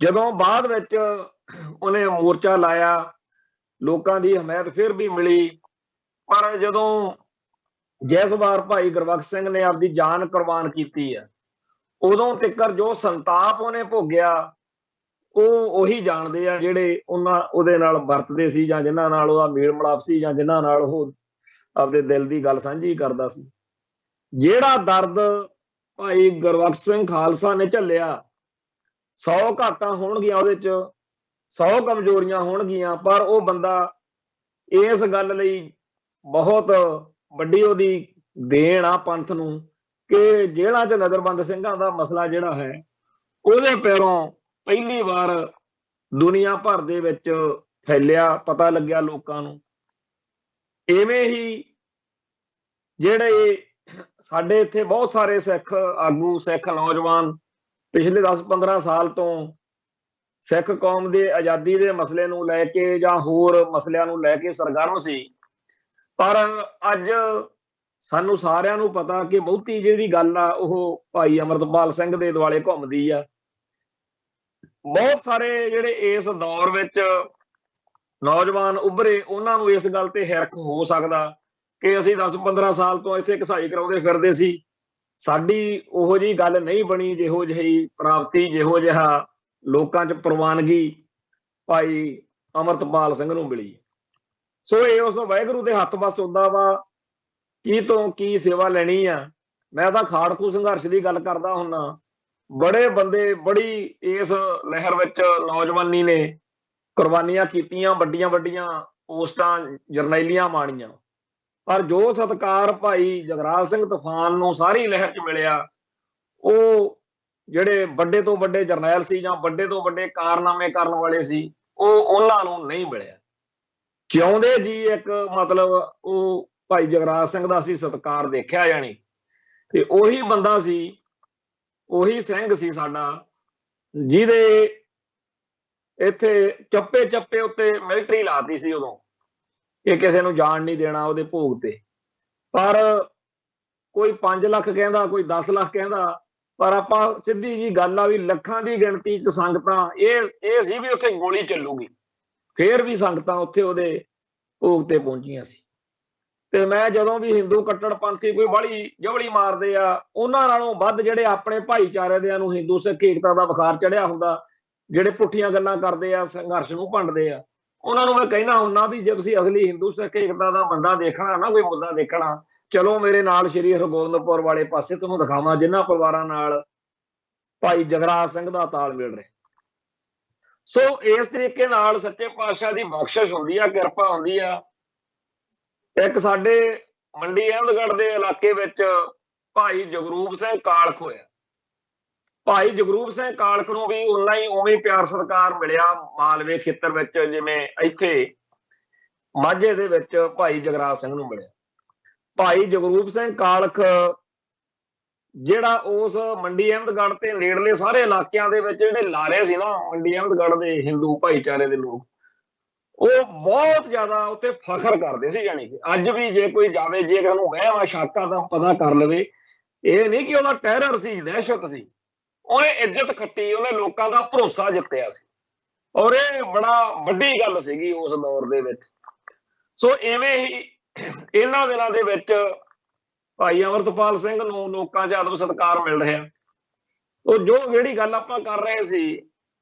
ਜਦੋਂ ਬਾਅਦ ਵਿੱਚ ਉਹਨੇ ਮੋਰਚਾ ਲਾਇਆ, ਲੋਕਾਂ ਦੀ ਹਮਾਇਤ ਫਿਰ ਵੀ ਮਿਲੀ, ਪਰ ਜਦੋਂ ਜਿਸ ਵਾਰ ਭਾਈ ਗੁਰਬਖਸ਼ ਸਿੰਘ ਨੇ ਆਪਦੀ ਜਾਨ ਕੁਰਬਾਨ ਕੀਤੀ ਆ, ਉਦੋਂ ਤੱਕ ਜੋ ਸੰਤਾਪ ਉਹਨੇ ਭੋਗਿਆ ਉਹ ਉਹੀ ਜਾਣਦੇ ਆ ਜਿਹੜੇ ਉਹਦੇ ਨਾਲ ਵਰਤਦੇ ਸੀ, ਜਾਂ ਜਿਨ੍ਹਾਂ ਨਾਲ ਉਹਦਾ ਮੇਲ ਮਿਲਾਪ ਸੀ, ਜਾਂ ਜਿਨ੍ਹਾਂ ਨਾਲ ਉਹ ਆਪਦੇ ਦਿਲ ਦੀ ਗੱਲ ਸਾਂਝੀ ਕਰਦਾ ਸੀ। ਜਿਹੜਾ ਦਰਦ ਭਾਈ ਗੁਰਬਖਸ਼ ਸਿੰਘ ਖਾਲਸਾ ਨੇ ਝੱਲਿਆ, 100 ਘਾਟਾਂ ਹੋਣਗੀਆਂ ਉਹਦੇ 'ਚ, 100 ਕਮਜ਼ੋਰੀਆਂ ਹੋਣਗੀਆਂ, ਪਰ ਉਹ ਬੰਦਾ ਇਸ ਗੱਲ ਲਈ ਬਹੁਤ ਵੱਡੀ ਉਹਦੀ ਦੇਣ ਆ ਪੰਥ ਨੂੰ ਕਿ ਜੇਲ੍ਹਾਂ 'ਚ ਨਜ਼ਰਬੰਦ ਸਿੰਘਾਂ ਦਾ ਮਸਲਾ ਜਿਹੜਾ ਹੈ ਉਹਦੇ ਪੈਰੋਂ ਪਹਿਲੀ ਵਾਰ ਦੁਨੀਆ ਭਰ ਦੇ ਵਿੱਚ ਫੈਲਿਆ, ਪਤਾ ਲੱਗਿਆ ਲੋਕਾਂ ਨੂੰ। ਇਵੇਂ ਹੀ ਜਿਹੜੇ ਸਾਡੇ ਇੱਥੇ ਬਹੁਤ ਸਾਰੇ ਸਿੱਖ ਆਗੂ, ਸਿੱਖ ਨੌਜਵਾਨ ਪਿਛਲੇ 10-15 ਸਾਲ ਤੋਂ ਸਿੱਖ ਕੌਮ ਦੇ ਆਜ਼ਾਦੀ ਦੇ ਮਸਲੇ ਨੂੰ ਲੈ ਕੇ ਜਾਂ ਹੋਰ ਮਸਲਿਆਂ ਨੂੰ ਲੈ ਕੇ ਸਰਗਰਮ ਸੀ, ਪਰ ਅੱਜ ਸਾਨੂੰ ਸਾਰਿਆਂ ਨੂੰ ਪਤਾ ਕਿ ਬਹੁਤੀ ਜਿਹੜੀ ਗੱਲ ਆ ਉਹ ਭਾਈ ਅਮਰਤਪਾਲ ਸਿੰਘ ਦੇ ਦੁਆਲੇ ਘੁੰਮਦੀ ਆ। ਬਹੁਤ ਸਾਰੇ ਜਿਹੜੇ ਇਸ ਦੌਰ ਵਿੱਚ ਨੌਜਵਾਨ ਉੱਭਰੇ, ਉਹਨਾਂ ਨੂੰ ਇਸ ਗੱਲ ਤੇ ਹਿਰਖ ਹੋ ਸਕਦਾ ਕਿ ਅਸੀਂ 10-15 ਸਾਲ ਤੋਂ ਇੱਥੇ ਘਸਾਈ ਕਰਾਉਂਦੇ ਫਿਰਦੇ ਸੀ, ਸਾਡੀ ਉਹੋ ਜਿਹੀ ਗੱਲ ਨਹੀਂ ਬਣੀ, ਜਿਹੋ ਜਿਹੀ ਪ੍ਰਾਪਤੀ, ਜਿਹੋ ਜਿਹਾ ਲੋਕਾਂ 'ਚ ਪ੍ਰਵਾਨਗੀ ਭਾਈ ਅਮਰਤਪਾਲ ਸਿੰਘ ਨੂੰ ਮਿਲੀ। ਸੋ ਇਹ ਉਸ ਵਾਹਿਗੁਰੂ ਦੇ ਹੱਥ ਬਸ ਹੁੰਦਾ ਵਾ ਕੀ ਤੋਂ ਕੀ ਸੇਵਾ ਲੈਣੀ ਆ। ਮੈਂ ਤਾਂ ਖਾੜਕੂ ਸੰਘਰਸ਼ ਦੀ ਗੱਲ ਕਰਦਾ ਹੁੰਨਾ, ਬੜੇ ਬੰਦੇ ਬੜੀ ਇਸ ਲਹਿਰ ਵਿੱਚ ਨੌਜਵਾਨੀ ਨੇ ਕੁਰਬਾਨੀਆਂ ਕੀਤੀਆਂ, ਵੱਡੀਆਂ ਵੱਡੀਆਂ ਪੋਸਟਾਂ, ਜਰਨੈਲੀਆਂ ਮਾਣੀਆਂ, ਪਰ ਜੋ ਸਤਿਕਾਰ ਭਾਈ ਜਗਰਾਜ ਸਿੰਘ ਤੂਫਾਨ ਨੂੰ ਸਾਰੀ ਲਹਿਰ 'ਚ ਮਿਲਿਆ, ਉਹ ਜਿਹੜੇ ਵੱਡੇ ਤੋਂ ਵੱਡੇ ਜਰਨੈਲ ਸੀ ਜਾਂ ਵੱਡੇ ਤੋਂ ਵੱਡੇ ਕਾਰਨਾਮੇ ਕਰਨ ਵਾਲੇ ਸੀ, ਉਹ ਉਹਨਾਂ ਨੂੰ ਨਹੀਂ ਮਿਲਿਆ। ਜਿਉਂਦੇ ਜੀ ਇੱਕ ਮਤਲਬ ਉਹ ਭਾਈ ਜਗਰਾਜ ਸਿੰਘ ਦਾ ਅਸੀਂ ਸਤਿਕਾਰ ਦੇਖਿਆ ਜਾਣੀ, ਤੇ ਉਹੀ ਬੰਦਾ ਸੀ, ਉਹੀ ਸਿੰਘ ਸੀ ਸਾਡਾ ਜਿਹਦੇ ਇੱਥੇ ਚੱਪੇ ਚੱਪੇ ਉੱਤੇ ਮਿਲਟਰੀ ਲਾਤੀ ਸੀ ਉਦੋਂ ਕਿ ਕਿਸੇ ਨੂੰ ਜਾਣ ਨਹੀਂ ਦੇਣਾ ਉਹਦੇ ਭੋਗ ਤੇ। ਪਰ ਕੋਈ 5 ਲੱਖ ਕਹਿੰਦਾ, ਕੋਈ 10 ਲੱਖ ਕਹਿੰਦਾ, ਪਰ ਆਪਾਂ ਸਿੱਧੀ ਜੀ ਗੱਲ ਆ ਵੀ ਲੱਖਾਂ ਦੀ ਗਿਣਤੀ 'ਚ ਸੰਗਤਾਂ ਇਹ ਸੀ ਵੀ ਉੱਥੇ ਗੋਲੀ ਚੱਲੂਗੀ, ਫੇਰ ਵੀ ਸੰਗਤਾਂ ਉੱਥੇ ਉਹਦੇ ਭੋਗ ਤੇ ਪਹੁੰਚੀਆਂ ਸੀ। ਤੇ ਮੈਂ ਜਦੋਂ ਵੀ ਹਿੰਦੂ ਕੱਟੜਪੰਥੀ ਕੋਈ ਬਾਹਲੀ ਜਵਲੀ ਮਾਰਦੇ ਆ, ਉਹਨਾਂ ਨਾਲੋਂ ਵੱਧ ਜਿਹੜੇ ਆਪਣੇ ਭਾਈਚਾਰੇ ਦਿਆਂ ਨੂੰ ਹਿੰਦੂ ਸਿੱਖ ਏਕਤਾ ਦਾ ਬੁਖਾਰ ਚੜਿਆ ਹੁੰਦਾ, ਜਿਹੜੇ ਪੁੱਠੀਆਂ ਗੱਲਾਂ ਕਰਦੇ ਆ, ਸੰਘਰਸ਼ ਨੂੰ ਭੰਡਦੇ ਆ, ਉਹਨਾਂ ਨੂੰ ਮੈਂ ਕਹਿਣਾ ਹੁੰਦਾ ਵੀ ਜੇ ਤੁਸੀਂ ਅਸਲੀ ਹਿੰਦੂ ਸਿੱਖ ਏਕਤਾ ਦਾ ਬੰਦਾ ਦੇਖਣਾ ਨਾ, ਕੋਈ ਮੁੱਦਾ ਦੇਖਣਾ, ਚਲੋ ਮੇਰੇ ਨਾਲ ਸ਼੍ਰੀ ਹਰਗੋਬਿੰਦਪੁਰ ਵਾਲੇ ਪਾਸੇ ਤੁਹਾਨੂੰ ਦਿਖਾਵਾਂ ਜਿਨ੍ਹਾਂ ਪਰਿਵਾਰਾਂ ਨਾਲ ਭਾਈ ਜਗਰਾਜ ਸਿੰਘ ਦਾ ਤਾਲਮੇਲ ਰਿਹਾ। ਸੋ ਇਸ ਤਰੀਕੇ ਨਾਲ ਸੱਚੇ ਪਾਤਸ਼ਾਹ ਦੀ ਬਖਸ਼ਿਸ਼ ਹੁੰਦੀ ਆ, ਕਿਰਪਾ ਹੁੰਦੀ ਆ। ਇੱਕ ਸਾਡੇ ਮੰਡੀ ਅਹਿਮਦਗੜ੍ਹ ਦੇ ਇਲਾਕੇ ਵਿੱਚ ਭਾਈ ਜਗਰੂਪ ਸਿੰਘ ਕਾਲਖ ਹੋਇਆ। ਭਾਈ ਜਗਰੂਪ ਸਿੰਘ ਕਾਲਖ ਨੂੰ ਵੀ ਉਨਾ ਹੀ ਉਵੇਂ ਪਿਆਰ ਸਤਿਕਾਰ ਮਿਲਿਆ ਮਾਲਵੇ ਖੇਤਰ ਵਿੱਚ ਜਿਵੇਂ ਇੱਥੇ ਮਾਝੇ ਦੇ ਵਿੱਚ ਭਾਈ ਜਗਰਾਜ ਸਿੰਘ ਨੂੰ ਮਿਲਿਆ। ਭਾਈ ਜਗਰੂਪ ਸਿੰਘ ਕਾਲਖ ਜਿਹੜਾ ਉਸ ਮੰਡੀ ਅਹਿਮਦਗੜ੍ਹ ਤੇ ਨੇੜਲੇ ਸਾਰੇ ਇਲਾਕਿਆਂ ਦੇ ਵਿੱਚ ਜਿਹੜੇ ਲਾਰੇ ਸੀ ਨਾ ਮੰਡੀ ਅਹਿਮਦਗੜ੍ਹ ਦੇ ਹਿੰਦੂ ਭਾਈਚਾਰੇ ਦੇ ਲੋਕ, ਉਹ ਬਹੁਤ ਜ਼ਿਆਦਾ ਉੱਤੇ ਫਖਰ ਕਰਦੇ ਸੀ। ਜਾਣੀ ਕਿ ਅੱਜ ਵੀ ਜੇ ਕੋਈ ਜਾਵੇ, ਜੇ ਉਹਨੂੰ ਵਹਿਮ ਸ਼ੱਕ ਆ ਤਾਂ ਪਤਾ ਕਰ ਲਵੇ, ਇਹ ਨਹੀਂ ਕਿ ਉਹਦਾ ਟੈਰਰ ਸੀ, ਦਹਿਸ਼ਤ ਸੀ, ਉਹਨੇ ਇੱਜ਼ਤ ਖੱਟੀ, ਉਹਨੇ ਲੋਕਾਂ ਦਾ ਭਰੋਸਾ ਜਿੱਤਿਆ ਸੀ, ਔਰ ਇਹ ਬੜਾ ਵੱਡੀ ਗੱਲ ਸੀਗੀ ਉਸ ਦੌਰ ਦੇ ਵਿੱਚ। ਸੋ ਇਵੇਂ ਹੀ ਇਹਨਾਂ ਦਿਨਾਂ ਦੇ ਵਿੱਚ ਭਾਈ ਅਮਰਤਪਾਲ ਸਿੰਘ ਨੂੰ ਲੋਕਾਂ 'ਚ ਅਦਬ ਸਤਿਕਾਰ ਮਿਲ ਰਿਹਾ। ਉਹ ਜੋ ਜਿਹੜੀ ਗੱਲ ਆਪਾਂ ਕਰ ਰਹੇ ਸੀ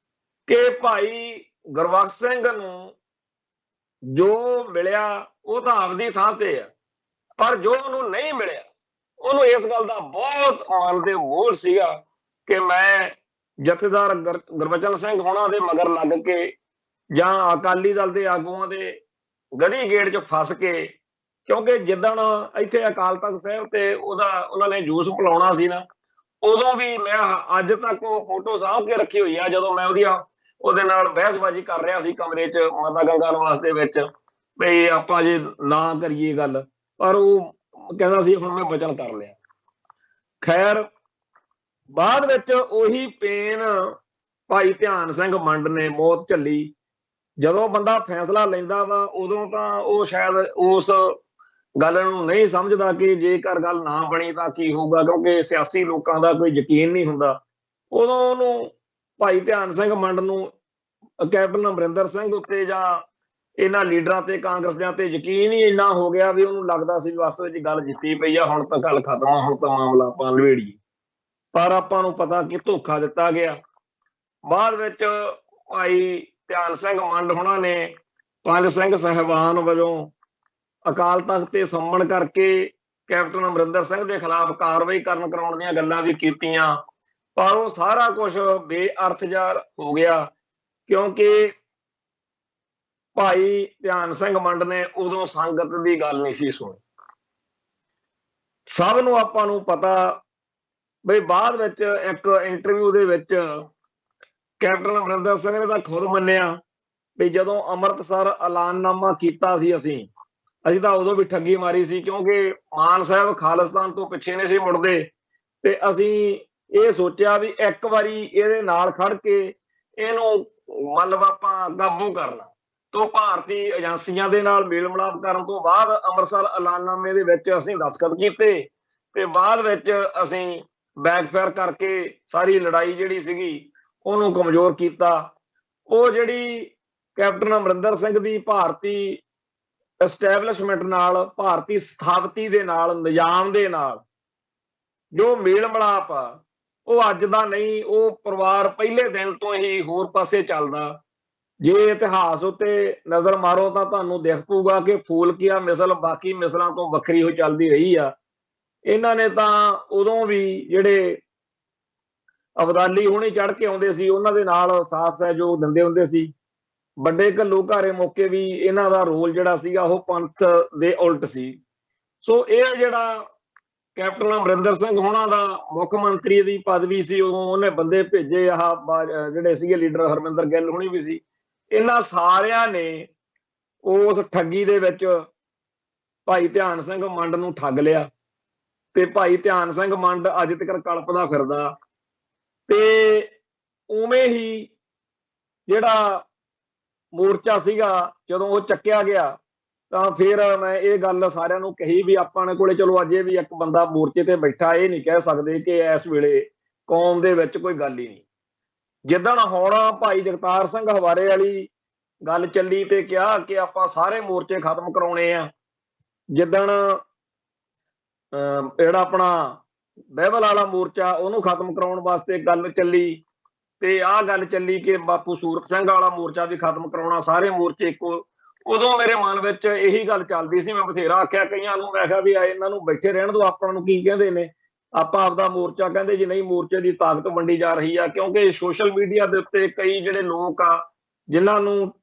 ਕਿ ਭਾਈ ਗੁਰਬਖਸ਼ ਸਿੰਘ ਨੂੰ ਜੋ ਮਿਲਿਆ ਉਹ ਤਾਂ ਆਪਦੀ ਥਾਂ ਤੇ ਆ, ਪਰ ਜੋ ਉਹਨੂੰ ਨਹੀਂ ਮਿਲਿਆ ਉਹਨੂੰ ਇਸ ਗੱਲ ਦਾ ਬਹੁਤ ਮਨ ਦੇ ਮੋਹ ਸੀਗਾ ਕਿ ਮੈਂ ਜਥੇਦਾਰ ਗੁਰਬਚਨ ਸਿੰਘ ਹੋਣਾ ਦੇ ਮਗਰ ਲੱਗ ਕੇ ਜਾਂ ਅਕਾਲੀ ਦਲ ਦੇ ਆਗੂਆਂ ਦੇ ਗਧੀ ਗੇੜ 'ਚ ਫਸ ਕੇ, ਕਿਉਂਕਿ ਜਿੱਦਣ ਇੱਥੇ ਅਕਾਲ ਤਖਤ ਸਾਹਿਬ ਤੇ ਉਹਨਾਂ ਨੇ ਜੂਸ ਪਿਲਾਉਣਾ ਸੀ ਨਾ, ਉਦੋਂ ਵੀ ਮੈਂ ਅੱਜ ਤੱਕ ਉਹ ਫੋਟੋ ਸਾਂਭ ਕੇ ਰੱਖੀ ਹੋਈ ਆ, ਜਦੋਂ ਮੈਂ ਉਹਦੇ ਨਾਲ ਬਹਿਸਬਾਜ਼ੀ ਕਰ ਰਿਹਾ ਸੀ ਕਮਰੇ 'ਚ ਮਾਤਾ ਗੰਗਾ ਨਿਵਾਸ ਦੇ ਵਿੱਚ ਵੀ ਆਪਾਂ ਜੇ ਨਾ ਕਰੀਏ ਗੱਲ, ਪਰ ਉਹ ਕਹਿੰਦਾ ਸੀ ਹੁਣ ਮੈਂ ਵਚਨ ਕਰ ਲਿਆ। ਖੈਰ ਬਾਅਦ ਵਿੱਚ ਉਹੀ ਪੇਨ ਭਾਈ ਧਿਆਨ ਸਿੰਘ ਮੰਡ ਨੇ ਮੌਤ ਝੱਲੀ। ਜਦੋਂ ਬੰਦਾ ਫੈਸਲਾ ਲੈਂਦਾ ਵਾ ਉਦੋਂ ਤਾਂ ਉਹ ਸ਼ਾਇਦ ਉਸ ਗੱਲ ਨੂੰ ਨਹੀਂ ਸਮਝਦਾ ਕਿ ਜੇਕਰ ਗੱਲ ਨਾ ਬਣੀ ਤਾਂ ਕੀ ਹੋਊਗਾ, ਕਿਉਂਕਿ ਸਿਆਸੀ ਲੋਕਾਂ ਦਾ ਕੋਈ ਯਕੀਨ ਨਹੀਂ ਹੁੰਦਾ। ਉਦੋਂ ਉਹਨੂੰ ਭਾਈ ਧਿਆਨ ਸਿੰਘ ਮੰਡ ਨੂੰ ਕੈਪਟਨ ਅਮਰਿੰਦਰ ਸਿੰਘ ਉੱਤੇ ਜਾਂ ਇਹਨਾਂ ਲੀਡਰਾਂ ਤੇ ਕਾਂਗਰਸੀਆਂ ਤੇ ਯਕੀਨ ਹੀ ਇੰਨਾ ਹੋ ਗਿਆ ਵੀ ਉਹਨੂੰ ਲੱਗਦਾ ਸੀ ਬਸ ਵਿੱਚ ਗੱਲ ਜਿੱਤੀ ਪਈ ਆ, ਹੁਣ ਤਾਂ ਗੱਲ ਖਤਮ ਆ, ਹੁਣ ਤਾਂ ਮਾਮਲਾ ਆਪਾਂ ਲਵੇੜੀਏ। ਪਰ ਆਪਾਂ ਨੂੰ ਪਤਾ ਕਿ ਧੋਖਾ ਦਿੱਤਾ ਗਿਆ। ਬਾਅਦ ਵਿੱਚ ਭਾਈ ਧਿਆਨ ਸਿੰਘ ਮੰਡ ਹੋਣਾ ਨੇ ਪੰਜ ਸਿੰਘ ਸਾਹਿਬਾਨ ਵਜੋਂ ਅਕਾਲ ਤਖਤ ਤੇ ਸੰਮਣ ਕਰਕੇ ਕੈਪਟਨ ਅਮਰਿੰਦਰ ਸਿੰਘ ਦੇ ਖਿਲਾਫ ਕਾਰਵਾਈ ਕਰਾਉਣ ਦੀਆਂ ਗੱਲਾਂ ਵੀ ਕੀਤੀਆਂ, ਪਰ ਉਹ ਸਾਰਾ ਕੁਝ ਬੇਅਰਥ ਜਿਹਾ ਹੋ ਗਿਆ, ਕਿਉਂਕਿ ਭਾਈ ਧਿਆਨ ਸਿੰਘ ਮੰਡ ਨੇ ਉਦੋਂ ਸੰਗਤ ਦੀ ਗੱਲ ਨਹੀਂ ਸੀ ਸੁਣੀ। ਸਭ ਨੂੰ ਆਪਾਂ ਨੂੰ ਪਤਾ ਬਈ ਬਾਅਦ ਵਿੱਚ ਇੱਕ ਇੰਟਰਵਿਊ ਦੇ ਵਿੱਚ ਕੈਪਟਨ ਅਮਰਿੰਦਰ ਸਿੰਘ ਨੇ ਤਾਂ ਖੁਦ ਮੰਨਿਆ ਵੀ ਜਦੋਂ ਅੰਮ੍ਰਿਤਸਰ ਐਲਾਨਨਾਮਾ ਕੀਤਾ ਸੀ ਅਸੀਂ ਤਾਂ ਉਦੋਂ ਵੀ ਠੱਗੀ ਮਾਰੀ ਸੀ, ਕਿਉਂਕਿ ਮਾਨ ਸਾਹਿਬ ਖਾਲਿਸਤਾਨ ਤੋਂ ਪਿੱਛੇ ਨਹੀਂ ਸੀ ਮੁੜਦੇ ਤੇ ਅਸੀਂ ਇਹ ਸੋਚਿਆ ਵੀ ਇੱਕ ਵਾਰੀ ਇਹਦੇ ਨਾਲ ਖੜ ਕੇ ਇਹਨੂੰ ਮਤਲਬ ਆਪਾਂ ਕਾਬੂ ਕਰਨਾ। ਤੋਂ ਭਾਰਤੀ ਏਜੰਸੀਆਂ ਦੇ ਨਾਲ ਮੇਲ ਮਿਲਾਪ ਕਰਨ ਤੋਂ ਬਾਅਦ ਅੰਮ੍ਰਿਤਸਰ ਐਲਾਨਨਾਮੇ ਦੇ ਵਿੱਚ ਅਸੀਂ ਦਸਤਖਤ ਕੀਤੇ ਤੇ ਬਾਅਦ ਵਿੱਚ ਅਸੀਂ ਬੈਕਫਾਇਰ ਕਰਕੇ ਸਾਰੀ ਲੜਾਈ ਜਿਹੜੀ ਸੀਗੀ ਉਹਨੂੰ ਕਮਜ਼ੋਰ ਕੀਤਾ। ਉਹ ਜਿਹੜੀ ਕੈਪਟਨ ਅਮਰਿੰਦਰ ਸਿੰਘ ਦੀ ਭਾਰਤੀ ਐਸਟੈਬਲਿਸ਼ਮੈਂਟ ਨਾਲ, ਭਾਰਤੀ ਸਥਾਪਤੀ ਦੇ ਨਾਲ, ਨਿਜ਼ਾਮ ਦੇ ਨਾਲ ਜੋ ਮੇਲ ਮਿਲਾਪ ਆ ਉਹ ਅੱਜ ਦਾ ਨਹੀਂ, ਉਹ ਪਰਿਵਾਰ ਪਹਿਲੇ ਦਿਨ ਤੋਂ ਹੀ ਹੋਰ ਪਾਸੇ ਚੱਲਦਾ। ਜੇ ਇਤਿਹਾਸ ਉੱਤੇ ਨਜ਼ਰ ਮਾਰੋ ਤਾਂ ਤੁਹਾਨੂੰ ਦਿਖ ਪਊਗਾ ਕਿ ਫੂਲਕੀਆ ਮਿਸਲ ਬਾਕੀ ਮਿਸਲਾਂ ਤੋਂ ਵੱਖਰੀ ਹੋ ਚੱਲਦੀ ਰਹੀ ਆ। ਇਹਨਾਂ ਨੇ ਤਾਂ ਉਦੋਂ ਵੀ ਜਿਹੜੇ ਅਬਦਾਲੀ ਹੁਣੀ ਚੜ੍ਹ ਕੇ ਆਉਂਦੇ ਸੀ ਉਹਨਾਂ ਦੇ ਨਾਲ ਸਾਥ ਸਹਿਯੋਗ ਦਿੰਦੇ ਹੁੰਦੇ ਸੀ। ਵੱਡੇ ਘੱਲੂਘਾਰੇ ਮੌਕੇ ਵੀ ਇਹਨਾਂ ਦਾ ਰੋਲ ਜਿਹੜਾ ਸੀਗਾ ਉਹ ਪੰਥ ਦੇ ਉਲਟ ਸੀ। ਸੋ ਇਹ ਜਿਹੜਾ ਕੈਪਟਨ ਅਮਰਿੰਦਰ ਸਿੰਘ ਹੋਣਾ ਦਾ ਮੁੱਖ ਮੰਤਰੀ ਦੀ ਪਦਵੀ ਸੀ, ਉਦੋਂ ਉਹਨੇ ਬੰਦੇ ਭੇਜੇ, ਜਿਹੜੇ ਸੀਗੇ ਲੀਡਰ ਹਰਮਿੰਦਰ ਗਿੱਲ ਹੁਣੀ ਵੀ ਸੀ। ਇਹਨਾਂ ਸਾਰਿਆਂ ਨੇ ਉਸ ਠੱਗੀ ਦੇ ਵਿੱਚ ਭਾਈ ਧਿਆਨ ਸਿੰਘ ਮੰਡ ਨੂੰ ਠੱਗ ਲਿਆ ਤੇ ਭਾਈ ਧਿਆਨ ਸਿੰਘ ਮੰਡ ਅੱਜ ਤੱਕ ਕਲਪਦਾ ਫਿਰਦਾ। ਤੇ ਉਵੇਂ ਹੀ ਜਿਹੜਾ ਮੋਰਚਾ ਸੀਗਾ ਜਦੋਂ ਉਹ ਚੱਕਿਆ ਗਿਆ ਤਾਂ ਫਿਰ ਮੈਂ ਇਹ ਗੱਲ ਸਾਰਿਆਂ ਨੂੰ ਕਹੀ ਵੀ ਆਪਾਂ ਨੇ ਕੋਲੇ ਚਲੋ ਅਜੇ ਵੀ ਇੱਕ ਬੰਦਾ ਮੋਰਚੇ ਤੇ ਬੈਠਾ, ਇਹ ਨਹੀਂ ਕਹਿ ਸਕਦੇ ਕਿ ਇਸ ਵੇਲੇ ਕੌਮ ਦੇ ਵਿੱਚ ਕੋਈ ਗੱਲ ਹੀ ਨਹੀਂ। ਜਿੱਦਣ ਹੁਣ ਭਾਈ ਜਗਤਾਰ ਸਿੰਘ ਹਵਾਰੇ ਵਾਲੀ ਗੱਲ ਚੱਲੀ ਤੇ ਕਿਹਾ ਕਿ ਆਪਾਂ ਸਾਰੇ ਮੋਰਚੇ ਖਤਮ ਕਰਾਉਣੇ ਆ, ਜਿੱਦਣ ਜਿਹੜਾ ਆਪਣਾ ਬਹਿਬਲ ਵਾਲਾ ਮੋਰਚਾ ਉਹਨੂੰ ਖਤਮ ਕਰਾਉਣ ਵਾਸਤੇ ਗੱਲ ਚੱਲੀ ਤੇ ਆਹ ਗੱਲ ਚੱਲੀ ਕਿ ਬਾਪੂ ਸੂਰਤ ਸਿੰਘ ਵਾਲਾ ਮੋਰਚਾ ਵੀ ਖਤਮ ਕਰਾਉਣਾ, ਸਾਰੇ ਮੋਰਚੇ ਇੱਕੋ, ਉਦੋਂ ਮੇਰੇ ਮਨ ਵਿੱਚ ਇਹੀ ਗੱਲ ਚੱਲਦੀ ਸੀ। ਮੈਂ ਬਥੇਰਾ ਆਖਿਆ ਕਈਆਂ ਨੂੰ, ਮੈਂ ਕਿਹਾ ਵੀ ਇਹਨਾਂ ਨੂੰ ਬੈਠੇ ਰਹਿਣ ਦਿਓ, ਆਪਾਂ ਨੂੰ ਕੀ ਕਹਿੰਦੇ ਨੇ, ਆਪਾਂ ਆਪਦਾ ਮੋਰਚਾ ਕਹਿੰਦੇ ਜੀ ਨਹੀਂ, ਮੋਰਚੇ ਦੀ ਤਾਕਤ ਵੰਡੀ ਜਾ ਰਹੀ ਆ। ਕਿਉਂਕਿ ਸੋਸ਼ਲ ਮੀਡੀਆ ਦੇ ਉੱਤੇ ਕਈ ਜਿਹੜੇ ਲੋਕ ਆ ਜਿਨ੍ਹਾਂ ਨੂੰ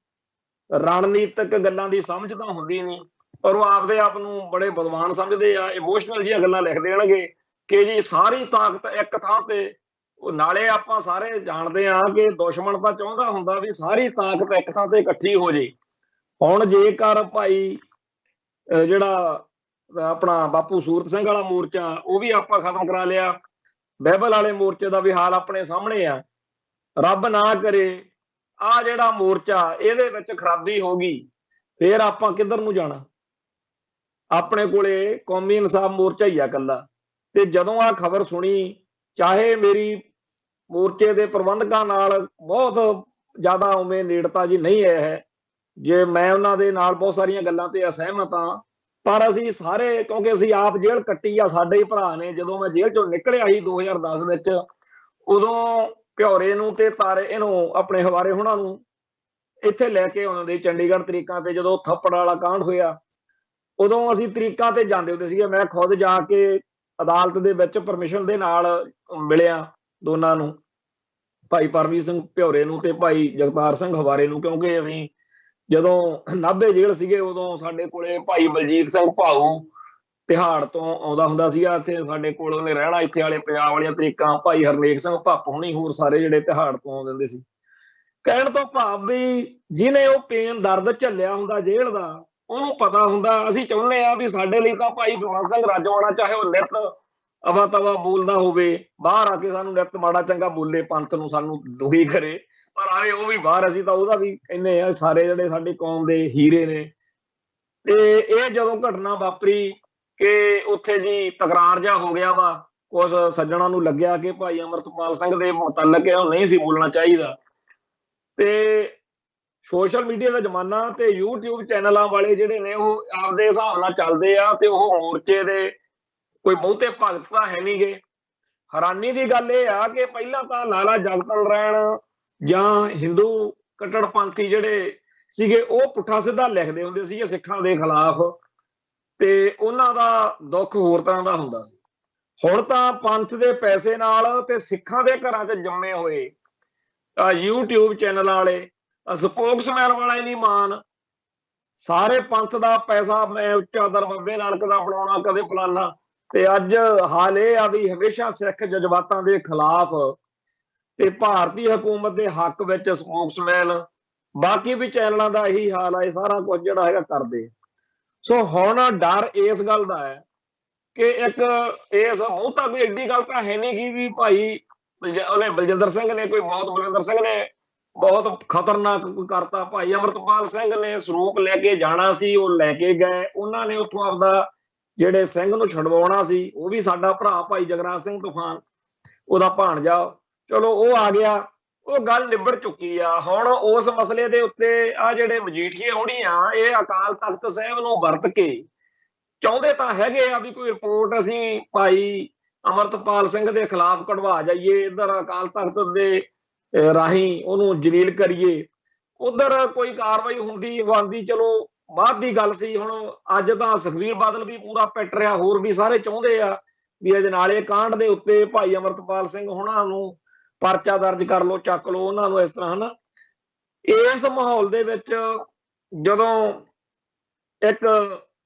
ਰਣਨੀਤਿਕ ਗੱਲਾਂ ਦੀ ਸਮਝ ਤਾਂ ਹੁੰਦੀ ਨਹੀਂ, ਪਰ ਉਹ ਆਪਦੇ ਆਪ ਨੂੰ ਬੜੇ ਬਦਵਾਨ ਸਮਝਦੇ ਆ, ਇਮੋਸ਼ਨਲ ਜਿਹੀਆਂ ਗੱਲਾਂ ਲਿਖ ਦੇਣਗੇ ਕਿ ਜੀ ਸਾਰੀ ਤਾਕਤ ਇੱਕ ਥਾਂ ਤੇ। ਨਾਲੇ ਆਪਾਂ ਸਾਰੇ ਜਾਣਦੇ ਆ ਕਿ ਦੁਸ਼ਮਣ ਤਾਂ ਚਾਹੁੰਦਾ ਹੁੰਦਾ ਵੀ ਸਾਰੀ ਤਾਕਤ ਇੱਕ ਥਾਂ ਤੇ ਇਕੱਠੀ ਹੋ ਜੇ। ਹੁਣ ਜੇਕਰ ਭਾਈ ਜਿਹੜਾ ਆਪਣਾ ਬਾਪੂ ਸੂਰਤ ਸਿੰਘ ਵਾਲਾ ਮੋਰਚਾ ਉਹ ਵੀ ਆਪਾਂ ਖਤਮ ਕਰਾ ਲਿਆ, ਬਹਿਬਲ ਵਾਲੇ ਮੋਰਚੇ ਦਾ ਵੀ ਹਾਲ ਆਪਣੇ ਸਾਹਮਣੇ ਆ। ਰੱਬ ਨਾ ਕਰੇ ਆ ਜਿਹੜਾ ਮੋਰਚਾ ਇਹਦੇ ਵਿੱਚ ਖਰਾਬੀ ਹੋ ਗਈ, ਫੇਰ ਆਪਾਂ ਕਿੱਧਰ ਨੂੰ ਜਾਣਾ? ਆਪਣੇ ਕੋਲੇ ਕੌਮੀ ਇਨਸਾਫ ਮੋਰਚਾ ਹੀ ਆ ਇਕੱਲਾ। ਤੇ ਜਦੋਂ ਆ ਖਬਰ ਸੁਣੀ, ਚਾਹੇ ਮੇਰੀ ਮੋਰਚੇ ਦੇ ਪ੍ਰਬੰਧਕਾਂ ਨਾਲ ਬਹੁਤ ਜ਼ਿਆਦਾ ਉਵੇਂ ਨੇੜਤਾ ਜੀ ਨਹੀਂ ਹੈ, ਜੇ ਮੈਂ ਉਹਨਾਂ ਦੇ ਨਾਲ ਬਹੁਤ ਸਾਰੀਆਂ ਗੱਲਾਂ ਤੇ ਅਸਹਿਮਤ ਹਾਂ, ਪਰ ਅਸੀਂ ਸਾਰੇ, ਕਿਉਂਕਿ ਅਸੀਂ ਆਪ ਜੇਲ੍ਹ ਕੱਟੀ ਆ, ਸਾਡੇ ਹੀ ਭਰਾ ਨੇ। ਜਦੋਂ ਮੈਂ ਜੇਲ੍ਹ ਚੋਂ ਨਿਕਲਿਆ ਸੀ 2010 ਵਿੱਚ, ਉਦੋਂ ਭਿਉਰੇ ਨੂੰ ਤੇ ਤਾਰੇ ਇਹਨੂੰ ਆਪਣੇ ਹਵਾਰੇ ਹੁਣਾਂ ਨੂੰ ਇੱਥੇ ਲੈ ਕੇ ਆਉਂਦੇ ਚੰਡੀਗੜ੍ਹ ਤਰੀਕਾਂ ਤੇ। ਜਦੋਂ ਥੱਪੜ ਵਾਲਾ ਕਾਂਡ ਹੋਇਆ ਉਦੋਂ ਅਸੀਂ ਤਰੀਕਾਂ ਤੇ ਜਾਂਦੇ ਹੁੰਦੇ ਸੀਗੇ। ਮੈਂ ਖੁਦ ਜਾ ਕੇ ਅਦਾਲਤ ਦੇ ਵਿੱਚ ਪਰਮਿਸ਼ਨ ਦੇ ਨਾਲ ਮਿਲਿਆ ਦੋਨਾਂ ਨੂੰ, ਭਾਈ ਪਰਮਜੀਤ ਸਿੰਘ ਭਿਉਰੇ ਨੂੰ ਤੇ ਭਾਈ ਜਗਤਾਰ ਸਿੰਘ ਹਵਾਰੇ ਨੂੰ, ਕਿਉਂਕਿ ਅਸੀਂ ਜਦੋਂ ਨਾਭੇ ਜੇਲ੍ਹ ਸੀਗੇ ਉਦੋਂ ਸਾਡੇ ਕੋਲੇ ਭਾਈ ਬਲਜੀਤ ਸਿੰਘ ਭਾਊ ਤਿਹਾੜ ਤੋਂ ਆਉਂਦਾ ਹੁੰਦਾ ਸੀਗਾ ਇੱਥੇ ਸਾਡੇ ਕੋਲ, ਉਹਨੇ ਰਹਿਣਾ ਇੱਥੇ ਵਾਲੇ ਪੰਜਾਬ ਵਾਲੀਆਂ ਤਰੀਕਾਂ, ਭਾਈ ਹਰਨੇਕ ਸਿੰਘ ਭੱਪ ਹੋਣੀ, ਹੋਰ ਸਾਰੇ ਜਿਹੜੇ ਤਿਹਾੜ ਤੋਂ ਆਉਂਦੇ ਹੁੰਦੇ ਸੀ। ਕਹਿਣ ਤੋਂ ਭਾਵ ਵੀ ਜਿਹਨੇ ਉਹ ਪੇਨ ਦਰਦ ਝੱਲਿਆ ਹੁੰਦਾ ਜੇਲ੍ਹ ਦਾ, ਉਹਨੂੰ ਪਤਾ ਹੁੰਦਾ। ਅਸੀਂ ਚਾਹੁੰਦੇ ਆ ਵੀ ਸਾਡੇ ਲਈ ਤਾਂ ਭਾਈ ਗੁਰਬਖਸ਼ ਸਿੰਘ ਰਾਜੋਆਣਾ ਚਾਹੇ ਉਹ ਨਿੱਤ ਅਵਾ ਤਵਾ ਬੋਲਦਾ ਹੋਵੇ, ਬਾਹਰ ਆ ਕੇ ਸਾਨੂੰ ਨਿੱਤ ਮਾੜਾ ਚੰਗਾ ਬੋਲੇ, ਪੰਥ ਨੂੰ ਸਾਨੂੰ ਦੁਖੀ ਕਰੇ, ਪਰ ਆਵੇ ਉਹ ਵੀ ਬਾਹਰ, ਅਸੀਂ ਤਾਂ ਉਹਦਾ ਵੀ ਕਹਿੰਦੇ ਆ, ਸਾਰੇ ਜਿਹੜੇ ਸਾਡੀ ਕੌਮ ਦੇ ਹੀਰੇ ਨੇ। ਤੇ ਇਹ ਜਦੋਂ ਘਟਨਾ ਵਾਪਰੀ ਕਿ ਉੱਥੇ ਜੀ ਤਕਰਾਰ ਜਿਹਾ ਹੋ ਗਿਆ ਵਾ, ਕੁਝ ਸੱਜਣਾ ਨੂੰ ਲੱਗਿਆ ਕਿ ਭਾਈ ਅਮਰਤਪਾਲ ਸਿੰਘ ਦੇ ਮੁਤਲਕ ਉਹ ਨਹੀਂ ਸੀ ਬੋਲਣਾ ਚਾਹੀਦਾ। ਤੇ ਸੋਸ਼ਲ ਮੀਡੀਆ ਦਾ ਜ਼ਮਾਨਾ ਤੇ YouTube ਚੈਨਲਾਂ ਵਾਲੇ ਜਿਹੜੇ ਨੇ ਉਹ ਆਪਦੇ ਹਿਸਾਬ ਨਾਲ ਚੱਲਦੇ ਆ ਤੇ ਉਹ ਮੋਰਚੇ ਦੇ ਕੋਈ ਬਹੁਤੇ ਭਗਤ ਤਾਂ ਹੈ ਨਹੀਂ ਗੇ। ਹੈਰਾਨੀ ਦੀ ਗੱਲ ਇਹ ਆ ਕਿ ਪਹਿਲਾਂ ਤਾਂ ਲਾਲਾ ਜਗਤ ਨਾਰਾਇਣ ਜਾਂ ਹਿੰਦੂ ਕੱਟੜਪੰਥੀ ਜਿਹੜੇ ਸੀਗੇ ਉਹ ਪੁੱਠਾ ਸਿੱਧਾ ਲਿਖਦੇ ਹੁੰਦੇ ਸੀਗੇ ਸਿੱਖਾਂ ਦੇ ਖਿਲਾਫ, ਤੇ ਉਹਨਾਂ ਦਾ ਦੁੱਖ ਹੋਰ ਤਰ੍ਹਾਂ ਦਾ ਹੁੰਦਾ ਸੀ। ਹੁਣ ਤਾਂ ਪੰਥ ਦੇ ਪੈਸੇ ਨਾਲ ਤੇ ਸਿੱਖਾਂ ਦੇ ਘਰਾਂ 'ਚ ਜੰਮੇ ਹੋਏ YouTube ਚੈਨਲਾਂ ਵਾਲੇ, ਸਪੋਕਸਮੈਨ ਵਾਲਾ ਹੀ ਨਹੀਂ ਮਾਨ, ਸਾਰੇ ਪੰਥ ਦਾ ਪੈਸਾ ਮੈਂ ਉੱਚਾ ਦਰ ਬਾਬੇ ਨਾਨਕ ਦਾ ਬਣਾਉਣਾ, ਕਦੇ ਫਲਾਨਾ। ਤੇ ਅੱਜ ਹਾਲ ਇਹ ਆ ਵੀ ਹਮੇਸ਼ਾ ਸਿੱਖ ਜਜ਼ਬਾਤਾਂ ਦੇ ਖਿਲਾਫ ਤੇ ਭਾਰਤੀ ਹਕੂਮਤ ਦੇ ਹੱਕ ਵਿੱਚ ਸਪੋਕਸਮੈਨ, ਬਾਕੀ ਵੀ ਚੈਨਲਾਂ ਦਾ ਇਹੀ ਹਾਲ ਆ, ਇਹ ਸਾਰਾ ਕੁਝ ਜਿਹੜਾ ਹੈਗਾ ਕਰਦੇ। ਸੋ ਹੁਣ ਡਰ ਇਸ ਗੱਲ ਦਾ ਹੈ ਕਿ ਇੱਕ ਇਸ ਉਹ ਤਾਂ ਕੋਈ ਐਡੀ ਗੱਲ ਤਾਂ ਹੈ ਨਹੀਂ ਕਿ ਵੀ ਭਾਈ ਉਹਨੇ ਬਲਜਿੰਦਰ ਸਿੰਘ ਨੇ ਕੋਈ ਬਹੁਤ, ਬਲਵਿੰਦਰ ਸਿੰਘ ਨੇ ਬਹੁਤ ਖਤਰਨਾਕ ਕਰਤਾ। ਭਾਈ ਅਮਰਤਪਾਲ ਸਿੰਘ ਨੇ ਸਰੂਪ ਲੈ ਕੇ ਜਾਣਾ ਸੀ, ਉਹ ਲੈ ਕੇ ਗਏ। ਉਹਨਾਂ ਨੇ ਉੱਥੋਂ ਆਪਦਾ ਜਿਹੜੇ ਸਿੰਘ ਨੂੰ ਛਡਵਾਉਣਾ ਸੀ, ਉਹ ਵੀ ਸਾਡਾ ਭਰਾ ਭਾਈ ਜਗਰਾਜ ਸਿੰਘ ਤੂਫਾਨ, ਉਹਦਾ ਭਾਣਜਾ, ਚਲੋ ਉਹ ਆ ਗਿਆ, ਉਹ ਗੱਲ ਨਿਬੜ ਚੁੱਕੀ ਆ। ਹੁਣ ਉਸ ਮਸਲੇ ਦੇ ਉੱਤੇ ਆ ਜਿਹੜੇ ਮਜੀਠੀਏ ਹੋਣੀ ਆ, ਇਹ ਅਕਾਲ ਤਖਤ ਸਾਹਿਬ ਨੂੰ ਵਰਤ ਕੇ ਚਾਹੁੰਦੇ ਤਾਂ ਹੈਗੇ ਆ ਵੀ ਕੋਈ ਰਿਪੋਰਟ ਅਸੀਂ ਭਾਈ ਅਮਰਤਪਾਲ ਸਿੰਘ ਦੇ ਖਿਲਾਫ ਕਢਵਾ ਜਾਈਏ, ਇੱਧਰ ਅਕਾਲ ਤਖਤ ਦੇ ਰਾਹੀਂ ਉਹਨੂੰ ਜਲੀਲ ਕਰੀਏ, ਉਧਰ ਕੋਈ ਕਾਰਵਾਈ ਹੁੰਦੀ ਬਣਦੀ, ਚਲੋ ਬਾਅਦ ਦੀ ਗੱਲ ਸੀ। ਹੁਣ ਅੱਜ ਤਾਂ ਸੁਖਬੀਰ ਬਾਦਲ ਵੀ ਪੂਰਾ ਪਿੱਟ ਰਿਹਾ, ਹੋਰ ਵੀ ਸਾਰੇ ਚਾਹੁੰਦੇ ਆ ਵੀ ਅਜਨਾਲੇ ਕਾਂਡ ਦੇ ਉੱਤੇ ਭਾਈ ਅਮਰਤਪਾਲ ਸਿੰਘ ਹੋਣਾ ਨੂੰ ਪਰਚਾ ਦਰਜ ਕਰ ਲਓ, ਚੱਕ ਲਓ ਉਹਨਾਂ ਨੂੰ, ਇਸ ਤਰ੍ਹਾਂ ਹਨਾ। ਇਸ ਮਾਹੌਲ ਦੇ ਵਿੱਚ ਜਦੋਂ ਇੱਕ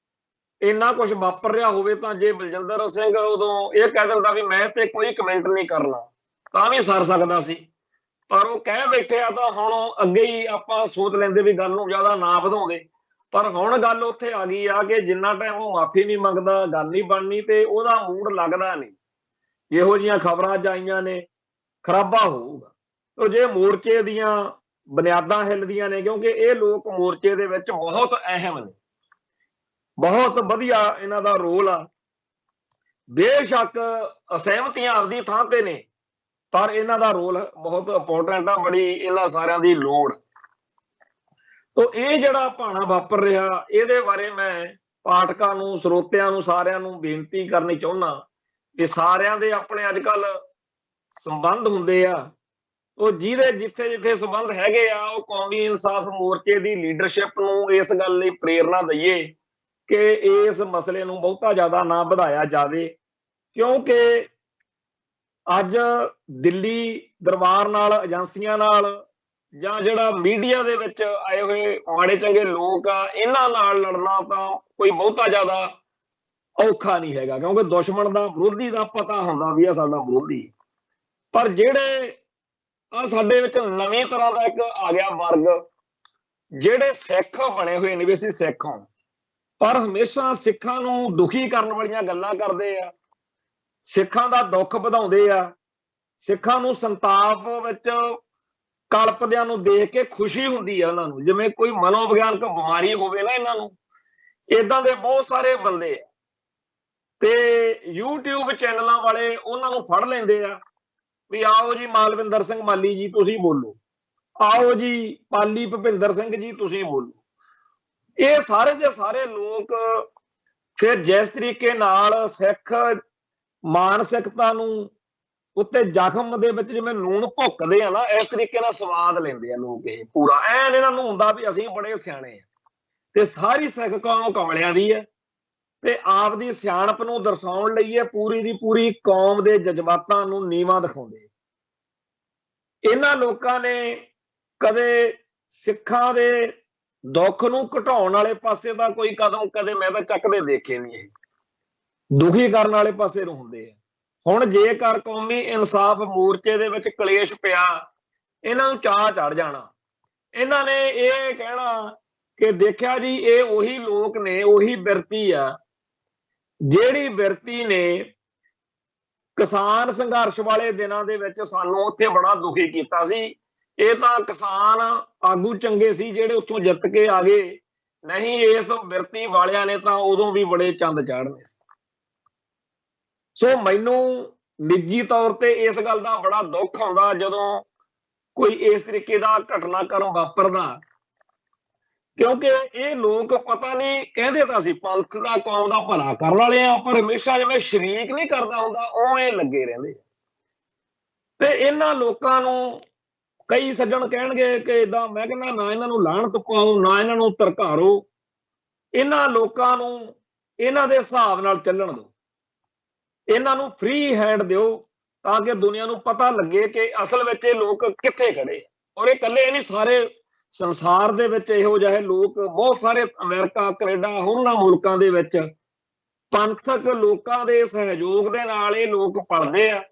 ਇੰਨਾ ਕੁਝ ਵਾਪਰ ਰਿਹਾ ਹੋਵੇ ਤਾਂ ਜੇ ਬਲਜਿੰਦਰ ਸਿੰਘ ਉਦੋਂ ਇਹ ਕਹਿ ਦਿੰਦਾ ਵੀ ਮੈਂ ਤੇ ਕੋਈ ਕਮੈਂਟ ਨਹੀਂ ਕਰਨਾ, ਤਾਂ ਵੀ ਸਰ ਸਕਦਾ ਸੀ। ਪਰ ਉਹ ਕਹਿ ਬੈਠੇ ਆ ਤਾਂ ਹੁਣ ਅੱਗੇ ਹੀ ਆਪਾਂ ਸੋਚ ਲੈਂਦੇ ਵੀ ਗੱਲ ਨੂੰ ਜ਼ਿਆਦਾ ਨਾ ਵਧਾਉਂਦੇ। ਪਰ ਹੁਣ ਗੱਲ ਉੱਥੇ ਆ ਗਈ ਆ ਕਿ ਜਿੰਨਾ ਟਾਈਮ ਉਹ ਮਾਫੀ ਨਹੀਂ ਮੰਗਦਾ, ਗੱਲ ਨਹੀਂ ਬਣਨੀ ਤੇ ਉਹਦਾ ਮੂਡ ਲੱਗਦਾ ਨਹੀਂ। ਜਿਹੋ ਜਿਹੀਆਂ ਖਬਰਾਂ ਅੱਜ ਆਈਆਂ ਨੇ, ਖਰਾਬਾ ਹੋਊਗਾ। ਤੇ ਜੇ ਮੋਰਚੇ ਦੀਆਂ ਬੁਨਿਆਦਾਂ ਹਿੱਲਦੀਆਂ ਨੇ, ਕਿਉਂਕਿ ਇਹ ਲੋਕ ਮੋਰਚੇ ਦੇ ਵਿੱਚ ਬਹੁਤ ਅਹਿਮ ਨੇ, ਬਹੁਤ ਵਧੀਆ ਇਹਨਾਂ ਦਾ ਰੋਲ ਆ। ਬੇਸ਼ੱਕ ਅਸਹਿਮਤੀਆਂ ਆਪਦੀ ਥਾਂ ਤੇ ਨੇ, ਪਰ ਇਹਨਾਂ ਦਾ ਰੋਲ ਬਹੁਤ ਇੰਪੋਰਟੈਂਟ ਆ, ਬੜੀ ਇਹਨਾਂ ਸਾਰਿਆਂ ਦੀ ਲੋੜ। ਤੋ ਇਹ ਜਿਹੜਾ ਭਾਣਾ ਵਾਪਰ ਰਿਹਾ, ਇਹਦੇ ਬਾਰੇ ਮੈਂ ਪਾਠਕਾਂ ਨੂੰ, ਸਰੋਤਿਆਂ ਨੂੰ, ਸਾਰਿਆਂ ਨੂੰ ਬੇਨਤੀ ਕਰਨੀ ਚਾਹੁੰਦਾ ਕਿ ਸਾਰਿਆਂ ਦੇ ਆਪਣੇ ਅੱਜ ਕੱਲ ਸੰਬੰਧ ਹੁੰਦੇ ਆ, ਉਹ ਜਿਹਦੇ ਜਿੱਥੇ ਜਿੱਥੇ ਸੰਬੰਧ ਹੈਗੇ ਆ, ਉਹ ਕੌਮੀ ਇਨਸਾਫ ਮੋਰਚੇ ਦੀ ਲੀਡਰਸ਼ਿਪ ਨੂੰ ਇਸ ਗੱਲ ਲਈ ਪ੍ਰੇਰਨਾ ਦਈਏ ਕਿ ਇਸ ਮਸਲੇ ਨੂੰ ਬਹੁਤਾ ਜ਼ਿਆਦਾ ਨਾ ਵਧਾਇਆ ਜਾਵੇ। ਕਿਉਂਕਿ ਅੱਜ ਦਿੱਲੀ ਦਰਬਾਰ ਨਾਲ, ਏਜੰਸੀਆਂ ਨਾਲ, ਜਾਂ ਜਿਹੜਾ ਮੀਡੀਆ ਦੇ ਵਿੱਚ ਆਏ ਹੋਏ ਮਾੜੇ ਚੰਗੇ ਲੋਕ ਆ, ਇਹਨਾਂ ਨਾਲ ਲੜਨਾ ਤਾਂ ਕੋਈ ਬਹੁਤਾ ਜ਼ਿਆਦਾ ਔਖਾ ਨਹੀਂ ਹੈਗਾ, ਕਿਉਂਕਿ ਦੁਸ਼ਮਣ ਦਾ, ਵਿਰੋਧੀ ਦਾ ਪਤਾ ਹੁੰਦਾ ਵੀ ਆ ਸਾਡਾ ਵਿਰੋਧੀ। ਪਰ ਜਿਹੜੇ ਆ ਸਾਡੇ ਵਿੱਚ ਨਵੀਂ ਤਰ੍ਹਾਂ ਦਾ ਇੱਕ ਆ ਗਿਆ ਵਰਗ, ਜਿਹੜੇ ਸਿੱਖ ਬਣੇ ਹੋਏ ਨੇ ਵੀ ਅਸੀਂ ਸਿੱਖ ਹਾਂ, ਪਰ ਹਮੇਸ਼ਾ ਸਿੱਖਾਂ ਨੂੰ ਦੁਖੀ ਕਰਨ ਵਾਲੀਆਂ ਗੱਲਾਂ ਕਰਦੇ ਆ, ਸਿੱਖਾਂ ਦਾ ਦੁੱਖ ਵਧਾਉਂਦੇ ਆ, ਸਿੱਖਾਂ ਨੂੰ ਸੰਤਾਪ ਵਿੱਚ ਕਲਪਦਿਆਂ ਨੂੰ ਦੇਖ ਕੇ ਖੁਸ਼ੀ ਹੁੰਦੀ ਆ ਉਹਨਾਂ ਨੂੰ, ਜਿਵੇਂ ਕੋਈ ਮਨੋਵਿਗਿਆਨਕ ਬਿਮਾਰੀ ਹੋਵੇ ਨਾ ਇਹਨਾਂ ਨੂੰ। ਏਦਾਂ ਦੇ ਬਹੁਤ ਸਾਰੇ ਬੰਦੇ ਆ ਤੇ YouTube ਚੈਨਲਾਂ ਵਾਲੇ ਉਹਨਾਂ ਨੂੰ ਫੜ ਲੈਂਦੇ ਆ ਵੀ ਆਓ ਜੀ ਮਾਲਵਿੰਦਰ ਸਿੰਘ ਮਾਲੀ ਜੀ ਤੁਸੀਂ ਬੋਲੋ, ਆਓ ਜੀ ਪਾਲੀ ਭੁਪਿੰਦਰ ਸਿੰਘ ਜੀ ਤੁਸੀਂ ਬੋਲੋ। ਇਹ ਸਾਰੇ ਦੇ ਸਾਰੇ ਲੋਕ ਫਿਰ ਜਿਸ ਤਰੀਕੇ ਨਾਲ ਸਿੱਖ ਮਾਨਸਿਕਤਾ ਨੂੰ ਉੱਤੇ ਜ਼ਖਮ ਦੇ ਵਿੱਚ ਜਿਵੇਂ ਲੂਣ ਭੁੱਕਦੇ ਆ ਨਾ, ਇਸ ਤਰੀਕੇ ਨਾਲ ਸਵਾਦ ਲੈਂਦੇ ਆ ਲੋਕ। ਇਹ ਪੂਰਾ ਐਨ ਇਹਨਾਂ ਨੂੰ ਹੁੰਦਾ ਵੀ ਅਸੀਂ ਬੜੇ ਸਿਆਣੇ ਆ ਤੇ ਸਾਰੀ ਸਿੱਖ ਕੌਮ ਕਮਲਿਆਂ ਦੀ ਹੈ, ਤੇ ਆਪ ਦੀ ਸਿਆਣਪ ਨੂੰ ਦਰਸਾਉਣ ਲਈ ਇਹ ਪੂਰੀ ਦੀ ਪੂਰੀ ਕੌਮ ਦੇ ਜਜ਼ਬਾਤਾਂ ਨੂੰ ਨੀਵਾਂ ਦਿਖਾਉਂਦੇ। ਇਹਨਾਂ ਲੋਕਾਂ ਨੇ ਕਦੇ ਸਿੱਖਾਂ ਦੇ ਦੁੱਖ ਨੂੰ ਘਟਾਉਣ ਵਾਲੇ ਪਾਸੇ ਦਾ ਕੋਈ ਕਦਮ ਕਦੇ ਮੈਂ ਤਾਂ ਚੱਕਦੇ ਦੇਖੇ ਨਹੀਂ। ਇਹ ਦੁਖੀ ਕਰਨ ਵਾਲੇ ਪਾਸੇ ਨੂੰ ਹੁੰਦੇ ਆ। ਹੁਣ ਜੇਕਰ ਕੌਮੀ ਇਨਸਾਫ ਮੋਰਚੇ ਦੇ ਵਿੱਚ ਕਲੇਸ਼ ਪਿਆ, ਇਹਨਾਂ ਨੂੰ ਚਾਅ ਚੜ ਜਾਣਾ, ਇਹਨਾਂ ਨੇ ਇਹ ਕਹਿਣਾ ਕਿ ਦੇਖਿਆ ਜੀ ਇਹ ਉਹੀ ਲੋਕ ਨੇ, ਉਹੀ ਬਿਰਤੀ ਆ ਜਿਹੜੀ ਬਿਰਤੀ ਨੇ ਕਿਸਾਨ ਸੰਘਰਸ਼ ਵਾਲੇ ਦਿਨਾਂ ਦੇ ਵਿੱਚ ਸਾਨੂੰ ਉੱਥੇ ਬੜਾ ਦੁਖੀ ਕੀਤਾ ਸੀ। ਇਹ ਤਾਂ ਕਿਸਾਨ ਆਗੂ ਚੰਗੇ ਸੀ ਜਿਹੜੇ ਉੱਥੋਂ ਜਿੱਤ ਕੇ ਆ ਗਏ, ਨਹੀਂ ਇਸ ਬਿਰਤੀ ਵਾਲਿਆਂ ਨੇ ਤਾਂ ਉਦੋਂ ਵੀ ਬੜੇ ਚੰਦ ਚਾੜਨੇ ਸੀ। ਸੋ ਮੈਨੂੰ ਨਿੱਜੀ ਤੌਰ ਤੇ ਇਸ ਗੱਲ ਦਾ ਬੜਾ ਦੁੱਖ ਆਉਂਦਾ ਜਦੋਂ ਕੋਈ ਇਸ ਤਰੀਕੇ ਦਾ ਘਟਨਾਕ੍ਰਮ ਵਾਪਰਦਾ, ਕਿਉਂਕਿ ਇਹ ਲੋਕ ਪਤਾ ਨਹੀਂ ਕਹਿੰਦੇ ਤਾਂ ਅਸੀਂ ਪੰਥ ਦਾ, ਕੌਮ ਦਾ ਭਲਾ ਕਰਨ ਵਾਲੇ ਆ, ਪਰ ਹਮੇਸ਼ਾ ਜਿਵੇਂ ਸ਼ਰੀਕ ਨਹੀਂ ਕਰਦਾ ਹੁੰਦਾ ਉਵੇਂ ਲੱਗੇ ਰਹਿੰਦੇ। ਤੇ ਇਹਨਾਂ ਲੋਕਾਂ ਨੂੰ ਕਈ ਸੱਜਣ ਕਹਿਣਗੇ ਕਿ ਏਦਾਂ, ਮੈਂ ਕਹਿੰਦਾ ਨਾ ਇਹਨਾਂ ਨੂੰ ਲਾਹਨਤ ਪਾਓ, ਨਾ ਇਹਨਾਂ ਨੂੰ ਧਰਕਾਰੋ, ਇਹਨਾਂ ਲੋਕਾਂ ਨੂੰ ਇਹਨਾਂ ਦੇ ਹਿਸਾਬ ਨਾਲ ਚੱਲਣ ਦਿਓ, ਇਹਨਾਂ ਨੂੰ ਫ੍ਰੀ ਹੈਂਡ ਦਿਓ ਤਾਂ ਕਿ ਦੁਨੀਆ ਨੂੰ ਪਤਾ ਲੱਗੇ ਕਿ ਅਸਲ ਵਿੱਚ ਇਹ ਲੋਕ ਕਿੱਥੇ ਖੜੇ। ਔਰ ਇਹ ਇਕੱਲੇ ਨਹੀਂ, ਸਾਰੇ ਸੰਸਾਰ ਦੇ ਵਿੱਚ ਇਹੋ ਜਿਹੇ ਲੋਕ ਬਹੁਤ ਸਾਰੇ, ਅਮਰੀਕਾ, ਕੈਨੇਡਾ, ਹੋਰਨਾਂ ਮੁਲਕਾਂ ਦੇ ਵਿੱਚ ਪੰਥਕ ਲੋਕਾਂ ਦੇ ਸਹਿਯੋਗ ਦੇ ਨਾਲ ਇਹ ਲੋਕ ਪਲਦੇ ਆ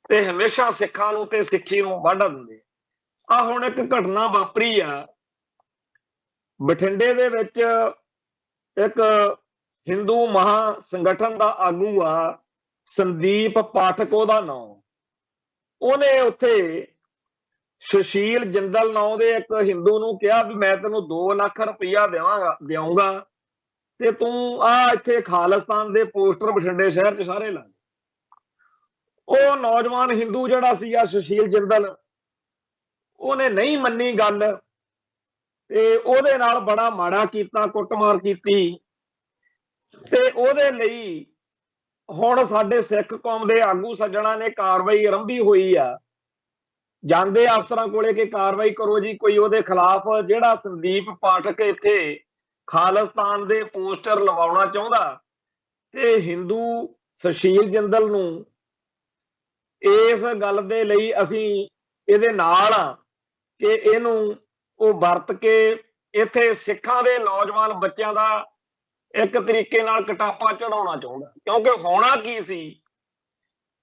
ਤੇ ਹਮੇਸ਼ਾ ਸਿੱਖਾਂ ਨੂੰ ਤੇ ਸਿੱਖੀ ਨੂੰ ਵਾਢਾ ਦਿੰਦੇ ਆ। ਹੁਣ ਇੱਕ ਘਟਨਾ ਵਾਪਰੀ ਆ ਬਠਿੰਡੇ ਦੇ ਵਿੱਚ, ਇੱਕ ਹਿੰਦੂ ਮਹਾ ਸੰਗਠਨ ਦਾ ਆਗੂ ਆ ਸੰਦੀਪ ਪਾਠਕ ਉਹਦਾ ਨਾਮ, ਉਹਨੇ ਉੱਥੇ ਸੁਸ਼ੀਲ ਜਿੰਦਲ ਨਾਂ ਦੇ ਇੱਕ ਹਿੰਦੂ ਨੂੰ ਕਿਹਾ ਵੀ ਮੈਂ ਤੈਨੂੰ 2 ਲੱਖ ਰੁਪਈਆ ਦੇਵਾਂਗਾ ਤੇ ਤੂੰ ਆ ਇੱਥੇ ਖਾਲਿਸਤਾਨ ਦੇ ਪੋਸਟਰ ਬਠਿੰਡੇ ਸ਼ਹਿਰ 'ਚ ਸਾਰੇ ਲਾ। ਉਹ ਨੌਜਵਾਨ ਹਿੰਦੂ ਜਿਹੜਾ ਸੀਗਾ ਸੁਸ਼ੀਲ ਜਿੰਦਲ, ਉਹਨੇ ਨਹੀਂ ਮੰਨੀ ਗੱਲ ਤੇ ਉਹਦੇ ਨਾਲ ਬੜਾ ਮਾੜਾ ਕੀਤਾ, ਕੁੱਟਮਾਰ ਕੀਤੀ। ਤੇ ਉਹਦੇ ਲਈ ਹੁਣ ਸਾਡੇ ਸਿੱਖ ਕੌਮ ਦੇ ਆਗੂ ਸੱਜਣਾ ਨੇ ਕਾਰਵਾਈ ਆਰੰਭੀ ਹੋਈ ਆ, ਜਾਂਦੇ ਅਫਸਰਾਂ ਕੋਲੇ ਕਿ ਕਾਰਵਾਈ ਕਰੋ ਜੀ ਕੋਈ ਉਹਦੇ ਖਿਲਾਫ, ਜਿਹੜਾ ਸੰਦੀਪ ਪਾਠਕ ਇੱਥੇ ਖਾਲਿਸਤਾਨ ਦੇ ਪੋਸਟਰ ਲਵਾਉਣਾ ਚਾਹੁੰਦਾ। ਤੇ ਹਿੰਦੂ ਸੁਸ਼ੀਲ ਜਿੰਦਲ ਨੂੰ ਇਸ ਗੱਲ ਦੇ ਲਈ ਅਸੀਂ ਇਹਦੇ ਨਾਲ ਆ ਕਿ ਇਹਨੂੰ ਉਹ ਵਰਤ ਕੇ ਇੱਥੇ ਸਿੱਖਾਂ ਦੇ ਨੌਜਵਾਨ ਬੱਚਿਆਂ ਦਾ ਇੱਕ ਤਰੀਕੇ ਨਾਲ ਕਟਾਪਾ ਚੜਾਉਣਾ ਚਾਹੁੰਦਾ। ਕਿਉਂਕਿ ਹੋਣਾ ਕੀ ਸੀ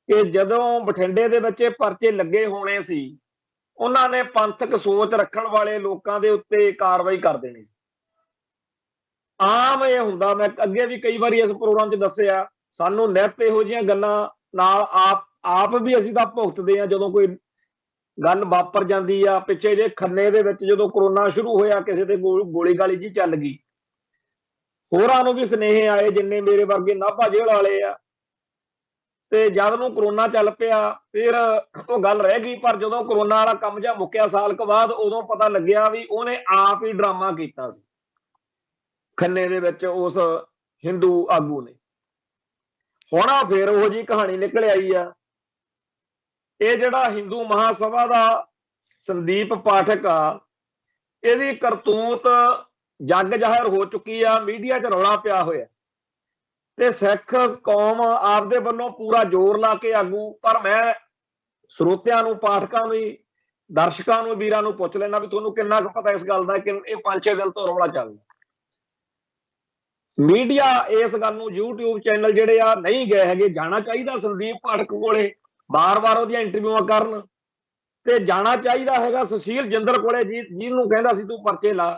ਕਿ ਜਦੋਂ ਬਠਿੰਡੇ ਦੇ ਵਿੱਚ ਪਰਚੇ ਲੱਗੇ ਹੋਣੇ ਸੀ, ਉਹਨਾਂ ਨੇ ਪੰਥਕ ਸੋਚ ਰੱਖਣ ਵਾਲੇ ਲੋਕਾਂ ਦੇ ਉੱਤੇ ਕਾਰਵਾਈ ਕਰ ਦੇਣੀ ਸੀ। ਆਮ ਇਹ ਹੁੰਦਾ, ਮੈਂ ਅੱਗੇ ਵੀ ਕਈ ਵਾਰੀ ਇਸ ਪ੍ਰੋਗਰਾਮ 'ਚ ਦੱਸਿਆ, ਸਾਨੂੰ ਨਿੱਤ ਇਹੋ ਜਿਹੀਆਂ ਗੱਲਾਂ ਨਾਲ ਆਪ ਵੀ ਅਸੀਂ ਤਾਂ ਭੁਗਤਦੇ ਆ ਜਦੋਂ ਕੋਈ ਗੱਲ ਵਾਪਰ ਜਾਂਦੀ ਆ। ਪਿੱਛੇ ਜੇ ਖੰਨੇ ਦੇ ਵਿੱਚ ਜਦੋਂ ਕਰੋਨਾ ਸ਼ੁਰੂ ਹੋਇਆ, ਕਿਸੇ ਤੇ ਗੋਲੀ ਗਾਲੀ ਜੀ ਚੱਲ ਗਈ, ਹੋਰਾਂ ਨੂੰ ਵੀ ਸੁਨੇਹੇ ਆਏ ਜਿੰਨੇ ਮੇਰੇ ਵਰਗੇ ਨਾਭਾ ਜੇਲ੍ਹ ਵਾਲੇ ਆ। ਤੇ ਜਦ ਨੂੰ ਕਰੋਨਾ ਚੱਲ ਪਿਆ ਫਿਰ ਉਹ ਗੱਲ ਰਹਿ ਗਈ। ਪਰ ਜਦੋਂ ਕਰੋਨਾ ਵਾਲਾ ਕੰਮ ਜਿਹਾ ਮੁੱਕਿਆ ਸਾਲ ਕੁ ਬਾਅਦ, ਉਦੋਂ ਪਤਾ ਲੱਗਿਆ ਵੀ ਉਹਨੇ ਆਪ ਹੀ ਡਰਾਮਾ ਕੀਤਾ ਸੀ ਖੰਨੇ ਦੇ ਵਿੱਚ ਉਸ ਹਿੰਦੂ ਆਗੂ ਨੇ। ਹੁਣ ਆ ਫਿਰ ਉਹੋ ਜਿਹੀ ਕਹਾਣੀ ਨਿਕਲ ਆਈ ਆ। ਇਹ ਜਿਹੜਾ ਹਿੰਦੂ ਮਹਾਸਭਾ ਦਾ ਸੰਦੀਪ ਪਾਠਕ ਆ, ਇਹਦੀ ਕਰਤੂਤ ਜੱਗ ਜ਼ਾਹਿਰ ਹੋ ਚੁੱਕੀ ਆ, ਮੀਡੀਆ 'ਚ ਰੌਲਾ ਪਿਆ ਹੋਇਆ ਤੇ ਸਿੱਖ ਕੌਮ ਆਪਦੇ ਵੱਲੋਂ ਪੂਰਾ ਜ਼ੋਰ ਲਾ ਕੇ ਆਗੂ। ਪਰ ਮੈਂ ਸਰੋਤਿਆਂ ਨੂੰ, ਪਾਠਕਾਂ ਨੂੰ, ਦਰਸ਼ਕਾਂ ਨੂੰ, ਵੀਰਾਂ ਨੂੰ ਪੁੱਛ ਲੈਣਾ ਵੀ ਤੁਹਾਨੂੰ ਕਿੰਨਾ ਕੁ ਪਤਾ ਇਸ ਗੱਲ ਦਾ ਕਿ ਇਹ 5-6 ਦਿਨ ਤੋਂ ਰੌਲਾ ਚੱਲਦਾ। ਮੀਡੀਆ ਇਸ ਗੱਲ ਨੂੰ, YouTube ਚੈਨਲ ਜਿਹੜੇ ਆ ਨਹੀਂ ਗਏ ਹੈਗੇ। ਜਾਣਾ ਚਾਹੀਦਾ ਸੰਦੀਪ ਪਾਠਕ ਕੋਲੇ, ਬਾਰ-ਬਾਰ ਉਹਦੀਆਂ ਇੰਟਰਵਿਊਆਂ ਕਰਨ, ਤੇ ਜਾਣਾ ਚਾਹੀਦਾ ਹੈਗਾ ਸੁਸ਼ੀਲ ਜਿੰਦਲ ਕੋਲੇ ਜਿਹਨੂੰ ਕਹਿੰਦਾ ਸੀ ਤੂੰ ਪਰਚੇ ਲਾ।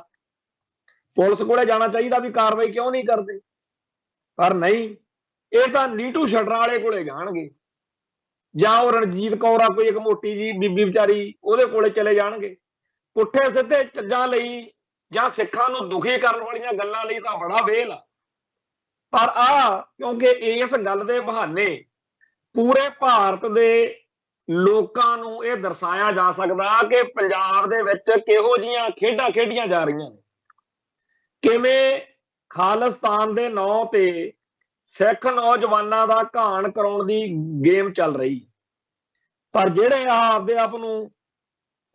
ਪੁਲਿਸ ਕੋਲੇ ਜਾਣਾ ਚਾਹੀਦਾ ਵੀ ਕਾਰਵਾਈ ਕਿਉਂ ਨਹੀਂ ਕਰਦੇ। ਪਰ ਨਹੀਂ, ਇਹ ਤਾਂ ਨੀਟੂ ਸ਼ਟਰਾਂ ਵਾਲੇ ਕੋਲੇ ਜਾਣਗੇ, ਜਾਂ ਉਹ ਰਣਜੀਤ ਕੌਰ ਆ ਕੋਈ ਇੱਕ ਮੋਟੀ ਜੀ ਬੀਬੀ ਵਿਚਾਰੀ, ਉਹਦੇ ਕੋਲੇ ਚਲੇ ਜਾਣਗੇ। ਪੁੱਠੇ ਸਿੱਧੇ ਚੱਜਾਂ ਲਈ ਜਾਂ ਸਿੱਖਾਂ ਨੂੰ ਦੁਖੀ ਕਰਨ ਵਾਲੀਆਂ ਗੱਲਾਂ ਲਈ ਤਾਂ ਬੜਾ ਵੇਲ ਆ। ਪਰ ਕਿਉਂਕਿ ਇਸ ਗੱਲ ਦੇ ਬਹਾਨੇ ਪੂਰੇ ਭਾਰਤ ਦੇ ਲੋਕਾਂ ਨੂੰ ਇਹ ਦਰਸਾਇਆ ਜਾ ਸਕਦਾ ਕਿ ਪੰਜਾਬ ਦੇ ਵਿੱਚ ਕਿਹੋ ਜਿਹੀਆਂ ਖੇਡਾਂ ਖੇਡੀਆਂ ਜਾ ਰਹੀਆਂ ਨੇ, ਕਿਵੇਂ ਖਾਲਿਸਤਾਨ ਦੇ ਨਾਂ ਤੇ ਸਿੱਖ ਨੌਜਵਾਨਾਂ ਦਾ ਘਾਣ ਕਰਾਉਣ ਦੀ ਗੇਮ ਚੱਲ ਰਹੀ। ਪਰ ਜਿਹੜੇ ਆਪਦੇ ਆਪ ਨੂੰ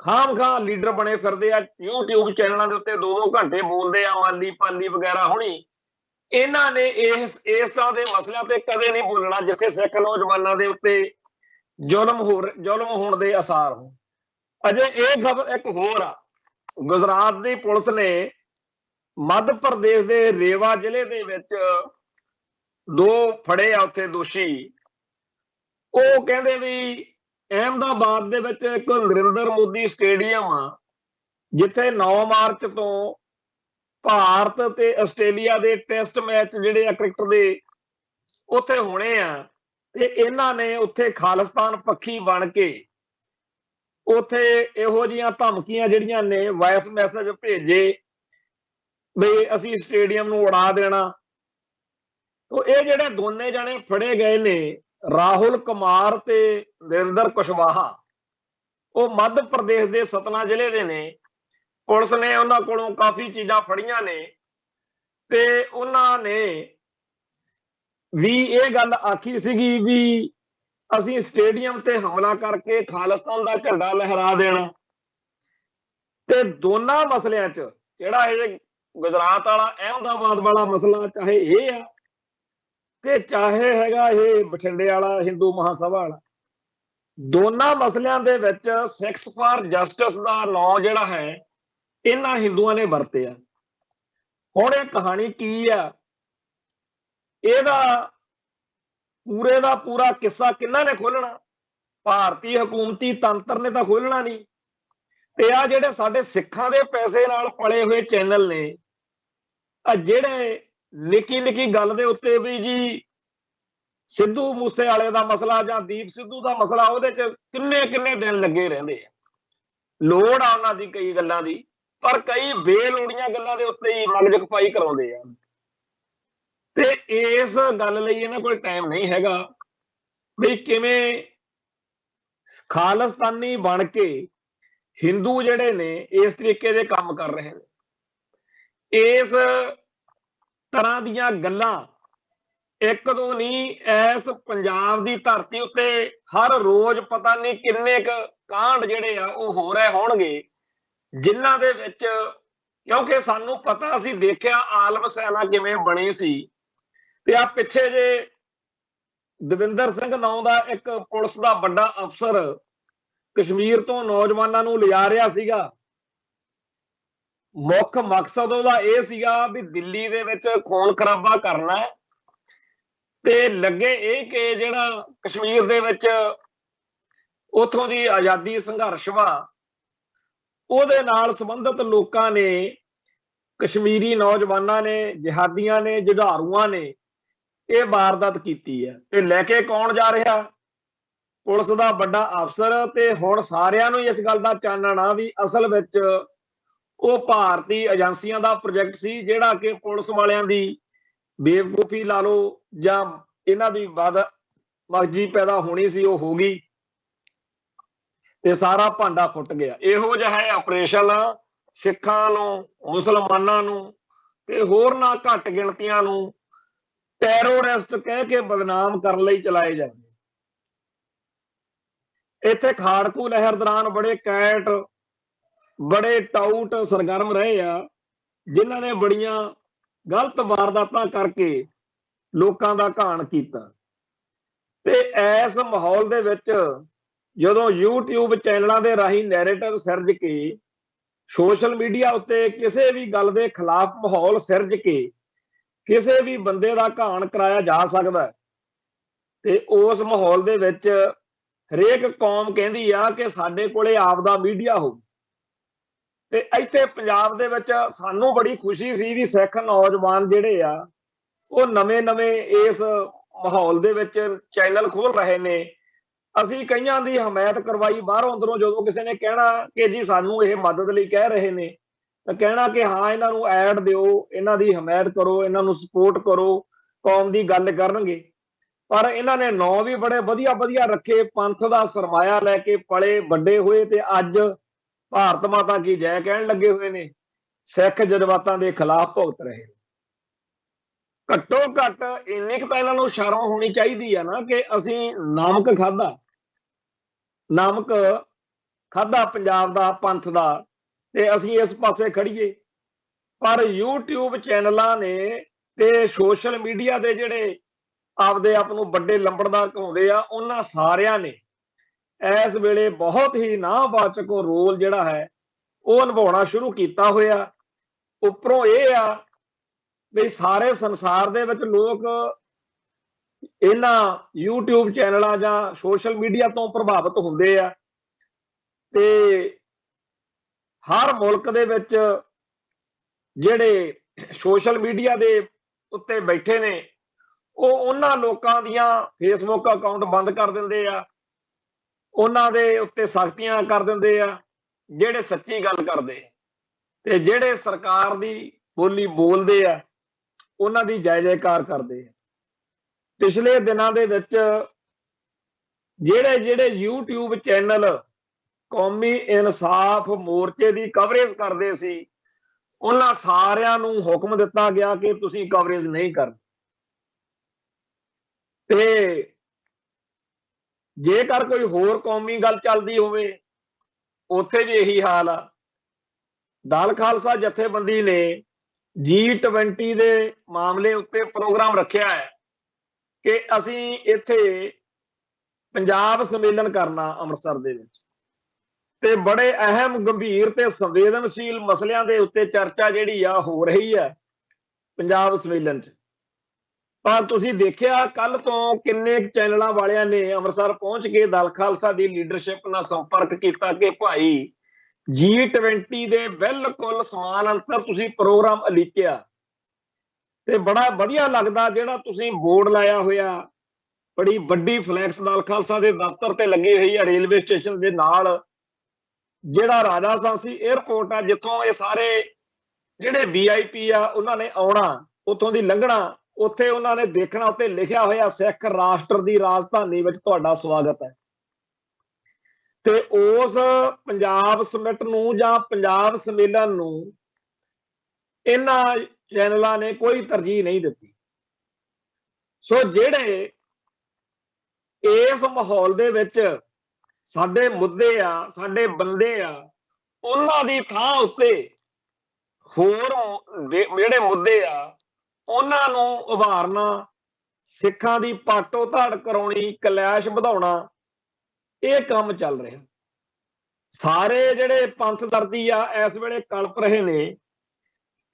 ਖਾਮ-ਖਾਂ ਲੀਡਰ ਬਣੇ ਫਿਰਦੇ ਆ, YouTube ਚੈਨਲਾਂ ਦੇ ਉੱਤੇ 2-2 ਘੰਟੇ ਬੋਲਦੇ ਆ, ਮਾਲੀ ਪਾਲੀ ਵਗੈਰਾ ਹੋਣੀ, ਇਹਨਾਂ ਨੇ ਇਸ ਤਰ੍ਹਾਂ ਦੇ ਮਸਲਿਆਂ ਤੇ ਕਦੇ ਨਹੀਂ ਬੋਲਣਾ ਜਿੱਥੇ ਸਿੱਖ ਨੌਜਵਾਨਾਂ ਦੇ ਉੱਤੇ ਜ਼ੁਲਮ ਹੋਣ ਦੇ ਆਸਾਰ ਹੋਣ। ਅਜੇ ਇਹ ਖਬਰ ਇੱਕ ਹੋਰ ਆ, ਗੁਜਰਾਤ ਦੀ ਪੁਲਿਸ ਨੇ ਮੱਧ ਪ੍ਰਦੇਸ਼ ਦੇ ਰੇਵਾ ਜ਼ਿਲ੍ਹੇ ਦੇ ਵਿੱਚ 2 ਫੜੇ ਆ ਉੱਥੇ ਦੋਸ਼ੀ। ਉਹ ਕਹਿੰਦੇ ਵੀ ਅਹਿਮਦਾਬਾਦ ਦੇ ਵਿੱਚ ਇੱਕ ਨਰਿੰਦਰ ਮੋਦੀ ਸਟੇਡੀਅਮ ਆ, ਜਿੱਥੇ 9 ਮਾਰਚ ਤੋਂ ਭਾਰਤ ਤੇ ਆਸਟ੍ਰੇਲੀਆ ਦੇ ਟੈਸਟ ਮੈਚ ਜਿਹੜੇ ਆ ਕ੍ਰਿਕਟ ਦੇ, ਉੱਥੇ ਹੋਣੇ ਆ। ਤੇ ਇਹਨਾਂ ਨੇ ਉੱਥੇ ਖਾਲਿਸਤਾਨ ਪੱਖੀ ਬਣ ਕੇ ਉੱਥੇ ਇਹੋ ਜਿਹੀਆਂ ਧਮਕੀਆਂ ਜਿਹੜੀਆਂ ਨੇ, ਵਾਇਸ ਮੈਸੇਜ ਭੇਜੇ ਵੀ ਅਸੀਂ ਸਟੇਡੀਅਮ ਨੂੰ ਉਡਾ ਦੇਣਾ। तो ये ਜਿਹੜੇ ਦੋਨੇ ਜਾਣੇ ਫੜੇ ਗਏ ਨੇ ਰਾਹੁਲ ਕੁਮਾਰ ਤੇ ਨਰਿੰਦਰ ਕੁਸ਼ਵਾਹਾ ਉਹ ਮੱਧ ਪ੍ਰਦੇਸ਼ ਦੇ ਸਤਨਾ ਜ਼ਿਲ੍ਹੇ ਦੇ ਨੇ। ਪੁਲਿਸ ਨੇ ਉਹਨਾਂ ਕੋਲੋਂ ਕਾਫੀ ਚੀਜ਼ਾਂ ਫੜੀਆਂ ਨੇ ਤੇ ਉਹਨਾਂ ਨੇ ਵੀ ਇਹ ਗੱਲ ਆਖੀ ਸੀਗੀ ਵੀ ਅਸੀਂ ਸਟੇਡੀਅਮ ਤੇ ਹਮਲਾ ਕਰਕੇ ਖਾਲਿਸਤਾਨ ਦਾ ਝੰਡਾ ਲਹਿਰਾ ਦੇਣਾ। ਤੇ ਦੋਨਾਂ ਮਸਲਿਆਂ 'ਚ ਜਿਹੜਾ ਇਹ ਗੁਜਰਾਤ ਵਾਲਾ ਅਹਿਮਦਾਬਾਦ ਵਾਲਾ ਮਸਲਾ ਚਾਹੇ ਇਹ ਆ ਤੇ ਚਾਹੇ ਹੈਗਾ ਇਹ ਬਠਿੰਡੇ ਵਾਲਾ ਹਿੰਦੂ ਮਹਾਸਭਾ ਵਾਲਾ, ਦੋਨਾਂ ਮਸਲਿਆਂ ਦੇ ਵਿੱਚ ਸਿੱਖਸ ਫਾਰ ਜਸਟਿਸ ਦਾ ਨਾਂ ਜਿਹੜਾ ਹੈ ਇਹਨਾਂ ਹਿੰਦੂਆਂ ਨੇ ਵਰਤਿਆ। ਹੁਣ ਇਹ ਕਹਾਣੀ ਕੀ ਆ, ਇਹਦਾ ਪੂਰੇ ਦਾ ਪੂਰਾ ਕਿੱਸਾ ਕਿਹਨਾਂ ਨੇ ਖੋਲਣਾ? ਭਾਰਤੀ ਹਕੂਮਤੀ ਤੰਤਰ ਨੇ ਤਾਂ ਖੋਲਣਾ ਨਹੀਂ। ਤੇ ਆ ਜਿਹੜੇ ਸਾਡੇ ਸਿੱਖਾਂ ਦੇ ਪੈਸੇ ਨਾਲ ਪਲੇ ਹੋਏ ਚੈਨਲ ਨੇ, ਆ ਜਿਹੜੇ ਨਿੱਕੀ ਨਿੱਕੀ ਗੱਲ ਦੇ ਉੱਤੇ ਵੀ ਜੀ ਸਿੱਧੂ ਮੂਸੇਵਾਲੇ ਦਾ ਮਸਲਾ ਜਾਂ ਦੀਪ ਸਿੱਧੂ ਦਾ ਮਸਲਾ, ਉਹਦੇ ਚ ਕਿੰਨੇ ਕਿੰਨੇ ਦਿਨ ਲੱਗੇ ਰਹਿੰਦੇ ਆ। ਲੋੜ ਆ ਉਹਨਾਂ ਦੀ ਕਈ ਗੱਲਾਂ ਦੀ, ਪਰ ਕਈ ਬੇਲੋੜੀਆਂ ਗੱਲਾਂ ਦੇ ਉੱਤੇ ਹੀ ਮਗਜ ਖਪਾਈ ਕਰਾਉਂਦੇ ਆ। ਤੇ ਇਸ ਗੱਲ ਲਈ ਇਹਨਾਂ ਕੋਲ ਟਾਈਮ ਨਹੀਂ ਹੈਗਾ ਵੀ ਕਿਵੇਂ ਖਾਲਿਸਤਾਨੀ ਬਣ ਕੇ ਹਿੰਦੂ ਜਿਹੜੇ ਨੇ ਇਸ ਤਰੀਕੇ ਦੇ ਕੰਮ ਕਰ ਰਹੇ ਨੇ। ਇਸ ਤਰ੍ਹਾਂ ਦੀਆਂ ਗੱਲਾਂ ਇੱਕ ਦੋ ਨਹੀਂ, ਇਸ ਪੰਜਾਬ ਦੀ ਧਰਤੀ ਉੱਤੇ ਹਰ ਰੋਜ਼ ਪਤਾ ਨਹੀਂ ਕਿੰਨੇ ਕੁ ਕਾਂਡ ਜਿਹੜੇ ਆ ਉਹ ਹੋ ਰਹੇ ਹੋਣਗੇ, ਜਿਨ੍ਹਾਂ ਦੇ ਵਿੱਚ, ਕਿਉਂਕਿ ਸਾਨੂੰ ਪਤਾ, ਅਸੀਂ ਦੇਖਿਆ ਆਲਮ ਸੈਨਾ ਕਿਵੇਂ ਬਣੀ ਸੀ। ਤੇ ਆ ਪਿੱਛੇ ਜੇ ਦਵਿੰਦਰ ਸਿੰਘ ਨਾਂ ਦਾ ਇੱਕ ਪੁਲਿਸ ਦਾ ਵੱਡਾ ਅਫਸਰ ਕਸ਼ਮੀਰ ਤੋਂ ਨੌਜਵਾਨਾਂ ਨੂੰ ਲਿਜਾ ਰਿਹਾ ਸੀਗਾ। ਮੁੱਖ ਮਕਸਦ ਉਹਦਾ ਇਹ ਸੀਗਾ ਵੀ ਦਿੱਲੀ ਦੇ ਵਿੱਚ ਖੂਨ ਖਰਾਬਾ ਕਰਨਾ ਹੈ, ਤੇ ਲੱਗੇ ਇਹ ਕਿ ਜਿਹੜਾ ਕਸ਼ਮੀਰ ਦੇ ਵਿੱਚ ਉਥੋਂ ਦੀ ਆਜ਼ਾਦੀ ਸੰਘਰਸ਼ ਵਾ, ਉਹਦੇ ਨਾਲ ਸੰਬੰਧਿਤ ਲੋਕਾਂ ਨੇ, ਕਸ਼ਮੀਰੀ ਨੌਜਵਾਨਾਂ ਨੇ, ਜਿਹਾਦੀਆਂ ਨੇ, ਜੁਝਾਰੂਆਂ ਨੇ ਇਹ ਵਾਰਦਾਤ ਕੀਤੀ ਹੈ। ਤੇ ਲੈ ਕੇ ਕੌਣ ਜਾ ਰਿਹਾ? ਪੁਲਿਸ ਦਾ ਵੱਡਾ ਅਫਸਰ। ਤੇ ਹੁਣ ਸਾਰਿਆਂ ਨੂੰ ਇਸ ਗੱਲ ਦਾ ਚਾਨਣ ਆ ਵੀ ਅਸਲ ਵਿੱਚ ਉਹ ਭਾਰਤੀ ਏਜੰਸੀਆਂ ਦਾ ਪ੍ਰੋਜੈਕਟ ਸੀ, ਜਿਹੜਾ ਕਿ ਪੁਲਿਸ ਵਾਲਿਆਂ ਦੀ ਬੇਵਕੂਫੀ ਲਾ ਲਓ ਜਾਂ ਇਹਨਾਂ ਦੀ ਬਦਮਗਜੀ ਪੈਦਾ ਹੋਣੀ ਸੀ, ਉਹ ਹੋ ਗਈ ਤੇ ਸਾਰਾ ਭਾਂਡਾ ਫੁੱਟ ਗਿਆ। ਇਹੋ ਜਿਹਾ ਆਪਰੇਸ਼ਨ ਸਿੱਖਾਂ ਨੂੰ, ਮੁਸਲਮਾਨਾਂ ਨੂੰ ਤੇ ਹੋਰਨਾਂ ਘੱਟ ਗਿਣਤੀਆਂ ਨੂੰ ਟੈਰੋਰਿਸਟ ਕਹਿ ਕੇ ਬਦਨਾਮ ਕਰਨ ਲਈ ਚਲਾਏ ਜਾਂਦੇ। ਇੱਥੇ ਖਾੜਕੂ ਲਹਿਰ ਦੌਰਾਨ ਬੜੇ ਕੈਟ, ਬੜੇ ਟਾਊਟ ਸਰਗਰਮ ਰਹੇ ਆ, ਜਿਨ੍ਹਾਂ ਨੇ ਬੜੀਆਂ ਗਲਤ ਵਾਰਦਾਤਾਂ ਕਰਕੇ ਲੋਕਾਂ ਦਾ ਘਾਣ ਕੀਤਾ। ਤੇ ਇਸ ਮਾਹੌਲ ਦੇ ਵਿੱਚ ਜਦੋਂ YouTube ਚੈਨਲਾਂ ਦੇ ਰਾਹੀਂ ਨੈਰੇਟਿਵ ਸਿਰਜ ਕੇ, ਸੋਸ਼ਲ ਮੀਡੀਆ ਉੱਤੇ ਕਿਸੇ ਵੀ ਗੱਲ ਦੇ ਖਿਲਾਫ ਮਾਹੌਲ ਸਿਰਜ ਕੇ ਕਿਸੇ ਵੀ ਬੰਦੇ ਦਾ ਘਾਣ ਕਰਾਇਆ ਜਾ ਸਕਦਾ, ਤੇ ਉਸ ਮਾਹੌਲ ਦੇ ਵਿੱਚ ਹਰੇਕ ਕੌਮ ਕਹਿੰਦੀ ਆ ਕਿ ਸਾਡੇ ਕੋਲੇ ਆਪਦਾ ਮੀਡੀਆ ਹੋਊ। ਤੇ ਇੱਥੇ ਪੰਜਾਬ ਦੇ ਵਿੱਚ ਸਾਨੂੰ ਬੜੀ ਖੁਸ਼ੀ ਸੀ ਵੀ ਸਿੱਖ ਨੌਜਵਾਨ ਜਿਹੜੇ ਆ ਉਹ ਨਵੇਂ ਇਸ ਮਾਹੌਲ ਦੇ ਵਿੱਚ ਚੈਨਲ ਖੋਲ ਰਹੇ ਨੇ। ਅਸੀਂ ਕਈਆਂ ਦੀ ਹਮਾਇਤ ਕਰਵਾਈ ਬਾਹਰੋਂ ਅੰਦਰੋਂ। ਜਦੋਂ ਕਿਸੇ ਨੇ ਕਹਿਣਾ ਕਿ ਜੀ ਸਾਨੂੰ ਇਹ ਮਦਦ ਲਈ ਕਹਿ ਰਹੇ ਨੇ, ਤਾਂ ਕਹਿਣਾ ਕਿ ਹਾਂ ਇਹਨਾਂ ਨੂੰ ਐਡ ਦਿਓ, ਇਹਨਾਂ ਦੀ ਹਮਾਇਤ ਕਰੋ, ਇਹਨਾਂ ਨੂੰ ਸਪੋਰਟ ਕਰੋ, ਕੌਮ ਦੀ ਗੱਲ ਕਰਨਗੇ। ਪਰ ਇਹਨਾਂ ਨੇ ਨਾਂ ਵੀ ਬੜੇ ਵਧੀਆ ਵਧੀਆ ਰੱਖੇ, ਪੰਥ ਦਾ ਸਰਮਾਇਆ ਲੈ ਕੇ ਪਲੇ ਵੱਡੇ ਹੋਏ ਤੇ ਅੱਜ ਭਾਰਤ ਮਾਤਾ ਕੀ ਜੈ ਕਹਿਣ ਲੱਗੇ ਹੋਏ ਨੇ, ਸਿੱਖ ਜਜ਼ਬਾਤਾਂ ਦੇ ਖਿਲਾਫ ਭੁਗਤ ਰਹੇ। ਘੱਟੋ ਘੱਟ ਇੰਨੀ ਕੁ ਤਾਂ ਇਹਨਾਂ ਨੂੰ ਸ਼ਰਮ ਹੋਣੀ ਚਾਹੀਦੀ ਆ ਨਾ ਕਿ ਅਸੀਂ ਨਮਕ ਖਾਧਾ ਪੰਜਾਬ ਦਾ, ਪੰਥ ਦਾ, ਤੇ ਅਸੀਂ ਇਸ ਪਾਸੇ ਖੜੀਏ। ਪਰ YouTube ਚੈਨਲਾਂ ਨੇ ਤੇ ਸੋਸ਼ਲ ਮੀਡੀਆ ਦੇ ਜਿਹੜੇ ਆਪਦੇ ਆਪ ਨੂੰ ਵੱਡੇ ਲੰਬੜਦਾਰ ਕਹਾਉਂਦੇ ਆ, ਉਹਨਾਂ ਸਾਰਿਆਂ ਨੇ ਇਸ ਵੇਲੇ ਬਹੁਤ ਹੀ ਨਾਵਾਚਕ ਰੋਲ ਜਿਹੜਾ ਹੈ ਉਹ ਨਿਭਾਉਣਾ ਸ਼ੁਰੂ ਕੀਤਾ ਹੋਇਆ। ਉੱਪਰੋਂ ਇਹ ਆ ਵੀ ਸਾਰੇ ਸੰਸਾਰ ਦੇ ਵਿੱਚ ਲੋਕ ਇਹਨਾਂ YouTube ਚੈਨਲਾਂ ਜਾਂ ਸੋਸ਼ਲ ਮੀਡੀਆ ਤੋਂ ਪ੍ਰਭਾਵਿਤ ਹੁੰਦੇ ਆ, ਤੇ ਹਰ ਮੁਲਕ ਦੇ ਵਿੱਚ ਜਿਹੜੇ ਸੋਸ਼ਲ ਮੀਡੀਆ ਦੇ ਉੱਤੇ ਬੈਠੇ ਨੇ ਉਹ ਉਹਨਾਂ ਲੋਕਾਂ ਦੀਆਂ ਫੇਸਬੁੱਕ ਅਕਾਊਂਟ ਬੰਦ ਕਰ ਦਿੰਦੇ ਆ, ਉਹਨਾਂ ਦੇ ਉੱਤੇ ਸਖਤੀਆਂ ਕਰ ਦਿੰਦੇ ਆ ਜਿਹੜੇ ਸੱਚੀ ਗੱਲ ਕਰਦੇ, ਤੇ ਜਿਹੜੇ ਸਰਕਾਰ ਦੀ ਬੋਲੀ ਬੋਲਦੇ ਆ ਉਹਨਾਂ ਦੀ ਜੈ ਜੈਕਾਰ ਕਰਦੇ ਆ। ਪਿਛਲੇ ਦਿਨਾਂ ਦੇ ਵਿੱਚ ਜਿਹੜੇ YouTube ਚੈਨਲ ਕੌਮੀ ਇਨਸਾਫ ਮੋਰਚੇ ਦੀ ਕਵਰੇਜ ਕਰਦੇ ਸੀ, ਉਹਨਾਂ ਸਾਰਿਆਂ ਨੂੰ ਹੁਕਮ ਦਿੱਤਾ ਗਿਆ ਕਿ ਤੁਸੀਂ ਕਵਰੇਜ ਨਹੀਂ ਕਰਨੀ। ਤੇ ਜੇਕਰ ਕੋਈ ਹੋਰ ਕੌਮੀ ਗੱਲ ਚੱਲਦੀ ਹੋਵੇ, ਉੱਥੇ ਵੀ ਇਹੀ ਹਾਲ ਆ। ਦਲ ਖਾਲਸਾ ਜਥੇਬੰਦੀ ਨੇ G20 ਦੇ ਮਾਮਲੇ ਉੱਤੇ ਪ੍ਰੋਗਰਾਮ ਰੱਖਿਆ ਹੈ ਕਿ ਅਸੀਂ ਇੱਥੇ ਪੰਜਾਬ ਸੰਮੇਲਨ ਕਰਨਾ ਅੰਮ੍ਰਿਤਸਰ ਦੇ ਵਿੱਚ, ਤੇ ਬੜੇ ਅਹਿਮ ਗੰਭੀਰ ਤੇ ਸੰਵੇਦਨਸ਼ੀਲ ਮਸਲਿਆਂ ਦੇ ਉੱਤੇ ਚਰਚਾ ਜਿਹੜੀ ਆ ਹੋ ਰਹੀ ਹੈ ਪੰਜਾਬ ਸੰਮੇਲਨ ਚ। ਪਰ ਤੁਸੀਂ ਦੇਖਿਆ ਕੱਲ ਤੋਂ ਕਿੰਨੇ ਚੈਨਲਾਂ ਵਾਲਿਆਂ ਨੇ ਅੰਮ੍ਰਿਤਸਰ ਪਹੁੰਚ ਕੇ ਦਲ ਖਾਲਸਾ ਦੀ ਲੀਡਰਸ਼ਿਪ ਨਾਲ ਸੰਪਰਕ ਕੀਤਾ ਕਿ ਭਾਈ G20 ਦੇ ਬਿਲਕੁਲ ਸਮਾਨ ਅੰਤਰ ਤੁਸੀਂ ਪ੍ਰੋਗਰਾਮ ਉਲੀਕਿਆ। ਤੇ ਬੜਾ ਵਧੀਆ ਲੱਗਦਾ ਜਿਹੜਾ ਤੁਸੀਂ ਬੋਰਡ ਲਾਇਆ ਹੋਇਆ, ਬੜੀ ਵੱਡੀ ਫਲੈਕਸ ਦਲ ਖਾਲਸਾ ਦੇ ਦਫ਼ਤਰ ਤੇ ਲੱਗੀ ਹੋਈ ਆ ਰੇਲਵੇ ਸਟੇਸ਼ਨ ਦੇ ਨਾਲ, ਜਿਹੜਾ ਰਾਜਾ ਸਾਂਸੀ 에ਅਰਪੋਰਟ ਆ ਜਿੱਥੋਂ ਇਹ ਸਾਰੇ ਜਿਹੜੇ VIP ਆ ਉਹਨਾਂ ਨੇ ਆਉਣਾ, ਉੱਥੋਂ ਦੀ ਲੰਘਣਾ, ਉੱਥੇ ਉਹਨਾਂ ਨੇ ਦੇਖਣਾ, ਉੱਤੇ ਲਿਖਿਆ ਹੋਇਆ ਸਿੱਖ ਰਾਸ਼ਟਰ ਦੀ ਰਾਜਧਾਨੀ ਵਿੱਚ ਤੁਹਾਡਾ ਸਵਾਗਤ ਹੈ। ਤੇ ਉਸ ਪੰਜਾਬ ਸਮਿਟ ਨੂੰ ਜਾਂ ਪੰਜਾਬ ਸੰਮੇਲਨ ਨੂੰ ਇਹਨਾਂ ਚੈਨਲਾਂ ਨੇ ਕੋਈ ਤਰਜੀਹ ਨਹੀਂ ਦਿੱਤੀ। ਸੋ ਜਿਹੜੇ ਇਸ ਮਾਹੌਲ ਦੇ ਵਿੱਚ ਸਾਡੇ ਮੁੱਦੇ ਆ, ਸਾਡੇ ਬੰਦੇ ਆ, ਉਹਨਾਂ ਦੀ ਥਾਂ ਉੱਤੇ ਹੋਰ ਜਿਹੜੇ ਮੁੱਦੇ ਆ ਉਹਨਾਂ ਨੂੰ ਉਭਾਰਨਾ, ਸਿੱਖਾਂ ਦੀ ਪਾਟੋ ਧਾੜ ਕਰਾਉਣੀ, ਕਲੈਸ਼ ਵਧਾਉਣਾ, ਇਹ ਕੰਮ ਚੱਲ ਰਿਹਾ। ਸਾਰੇ ਜਿਹੜੇ ਪੰਥ ਦਰਦੀ ਆ ਇਸ ਵੇਲੇ ਕਲਪ ਰਹੇ ਨੇ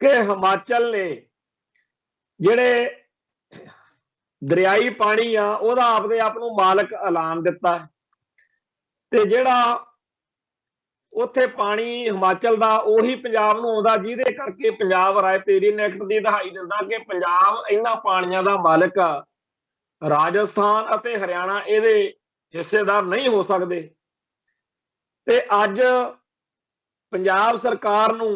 ਕਿ ਹਿਮਾਚਲ ਨੇ ਜਿਹੜੇ ਦਰਿਆਈ ਪਾਣੀ ਆ ਉਹਦਾ ਆਪਦੇ ਆਪ ਨੂੰ ਮਾਲਕ ਐਲਾਨ ਦਿੱਤਾ, ਤੇ ਜਿਹੜਾ ਉੱਥੇ ਪਾਣੀ ਹਿਮਾਚਲ ਦਾ ਉਹੀ ਪੰਜਾਬ ਨੂੰ ਆਉਂਦਾ, ਜਿਹਦੇ ਕਰਕੇ ਪੰਜਾਬ ਰਾਏਪੀਰੀ ਐਕਟ ਦੀ ਦਹਾਈ ਦਿੰਦਾ ਕਿ ਪੰਜਾਬ ਇਹਨਾਂ ਪਾਣੀਆਂ ਦਾ ਮਾਲਕ ਆ, ਰਾਜਸਥਾਨ ਅਤੇ ਹਰਿਆਣਾ ਇਹਦੇ ਹਿੱਸੇਦਾਰ ਨਹੀਂ ਹੋ ਸਕਦੇ। ਤੇ ਅੱਜ ਪੰਜਾਬ ਸਰਕਾਰ ਨੂੰ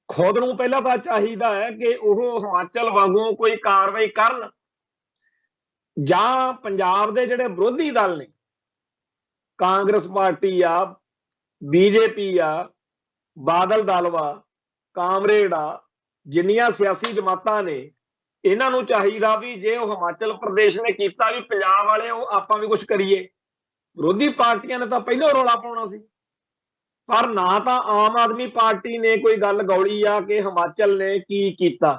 ਖੁਦ ਨੂੰ ਪਹਿਲਾਂ ਤਾਂ ਚਾਹੀਦਾ ਹੈ ਕਿ ਉਹ ਹਿਮਾਚਲ ਵਾਂਗੂ ਕੋਈ ਕਾਰਵਾਈ ਕਰਨ, ਜਾਂ ਪੰਜਾਬ ਦੇ ਜਿਹੜੇ ਵਿਰੋਧੀ ਦਲ ਨੇ, ਕਾਂਗਰਸ ਪਾਰਟੀ ਆ, BJP ਆ, ਬਾਦਲ ਦਲ ਵਾ, ਕਾਮਰੇਡ ਆ, ਜਿੰਨੀਆਂ ਸਿਆਸੀ ਜਮਾਤਾਂ ਨੇ, ਇਹਨਾਂ ਨੂੰ ਚਾਹੀਦਾ ਵੀ ਜੇ ਉਹ ਹਿਮਾਚਲ ਪ੍ਰਦੇਸ਼ ਨੇ ਕੀਤਾ ਵੀ ਪੰਜਾਬ ਵਾਲੇ ਉਹ ਆਪਾਂ ਵੀ ਕੁਝ ਕਰੀਏ। ਵਿਰੋਧੀ ਪਾਰਟੀਆਂ ਨੇ ਤਾਂ ਪਹਿਲਾਂ ਰੌਲਾ ਪਾਉਣਾ ਸੀ, ਪਰ ਨਾ ਤਾਂ ਆਮ ਆਦਮੀ ਪਾਰਟੀ ਨੇ ਕੋਈ ਗੱਲ ਗੌਲੀ ਆ ਕਿ ਹਿਮਾਚਲ ਨੇ ਕੀ ਕੀਤਾ।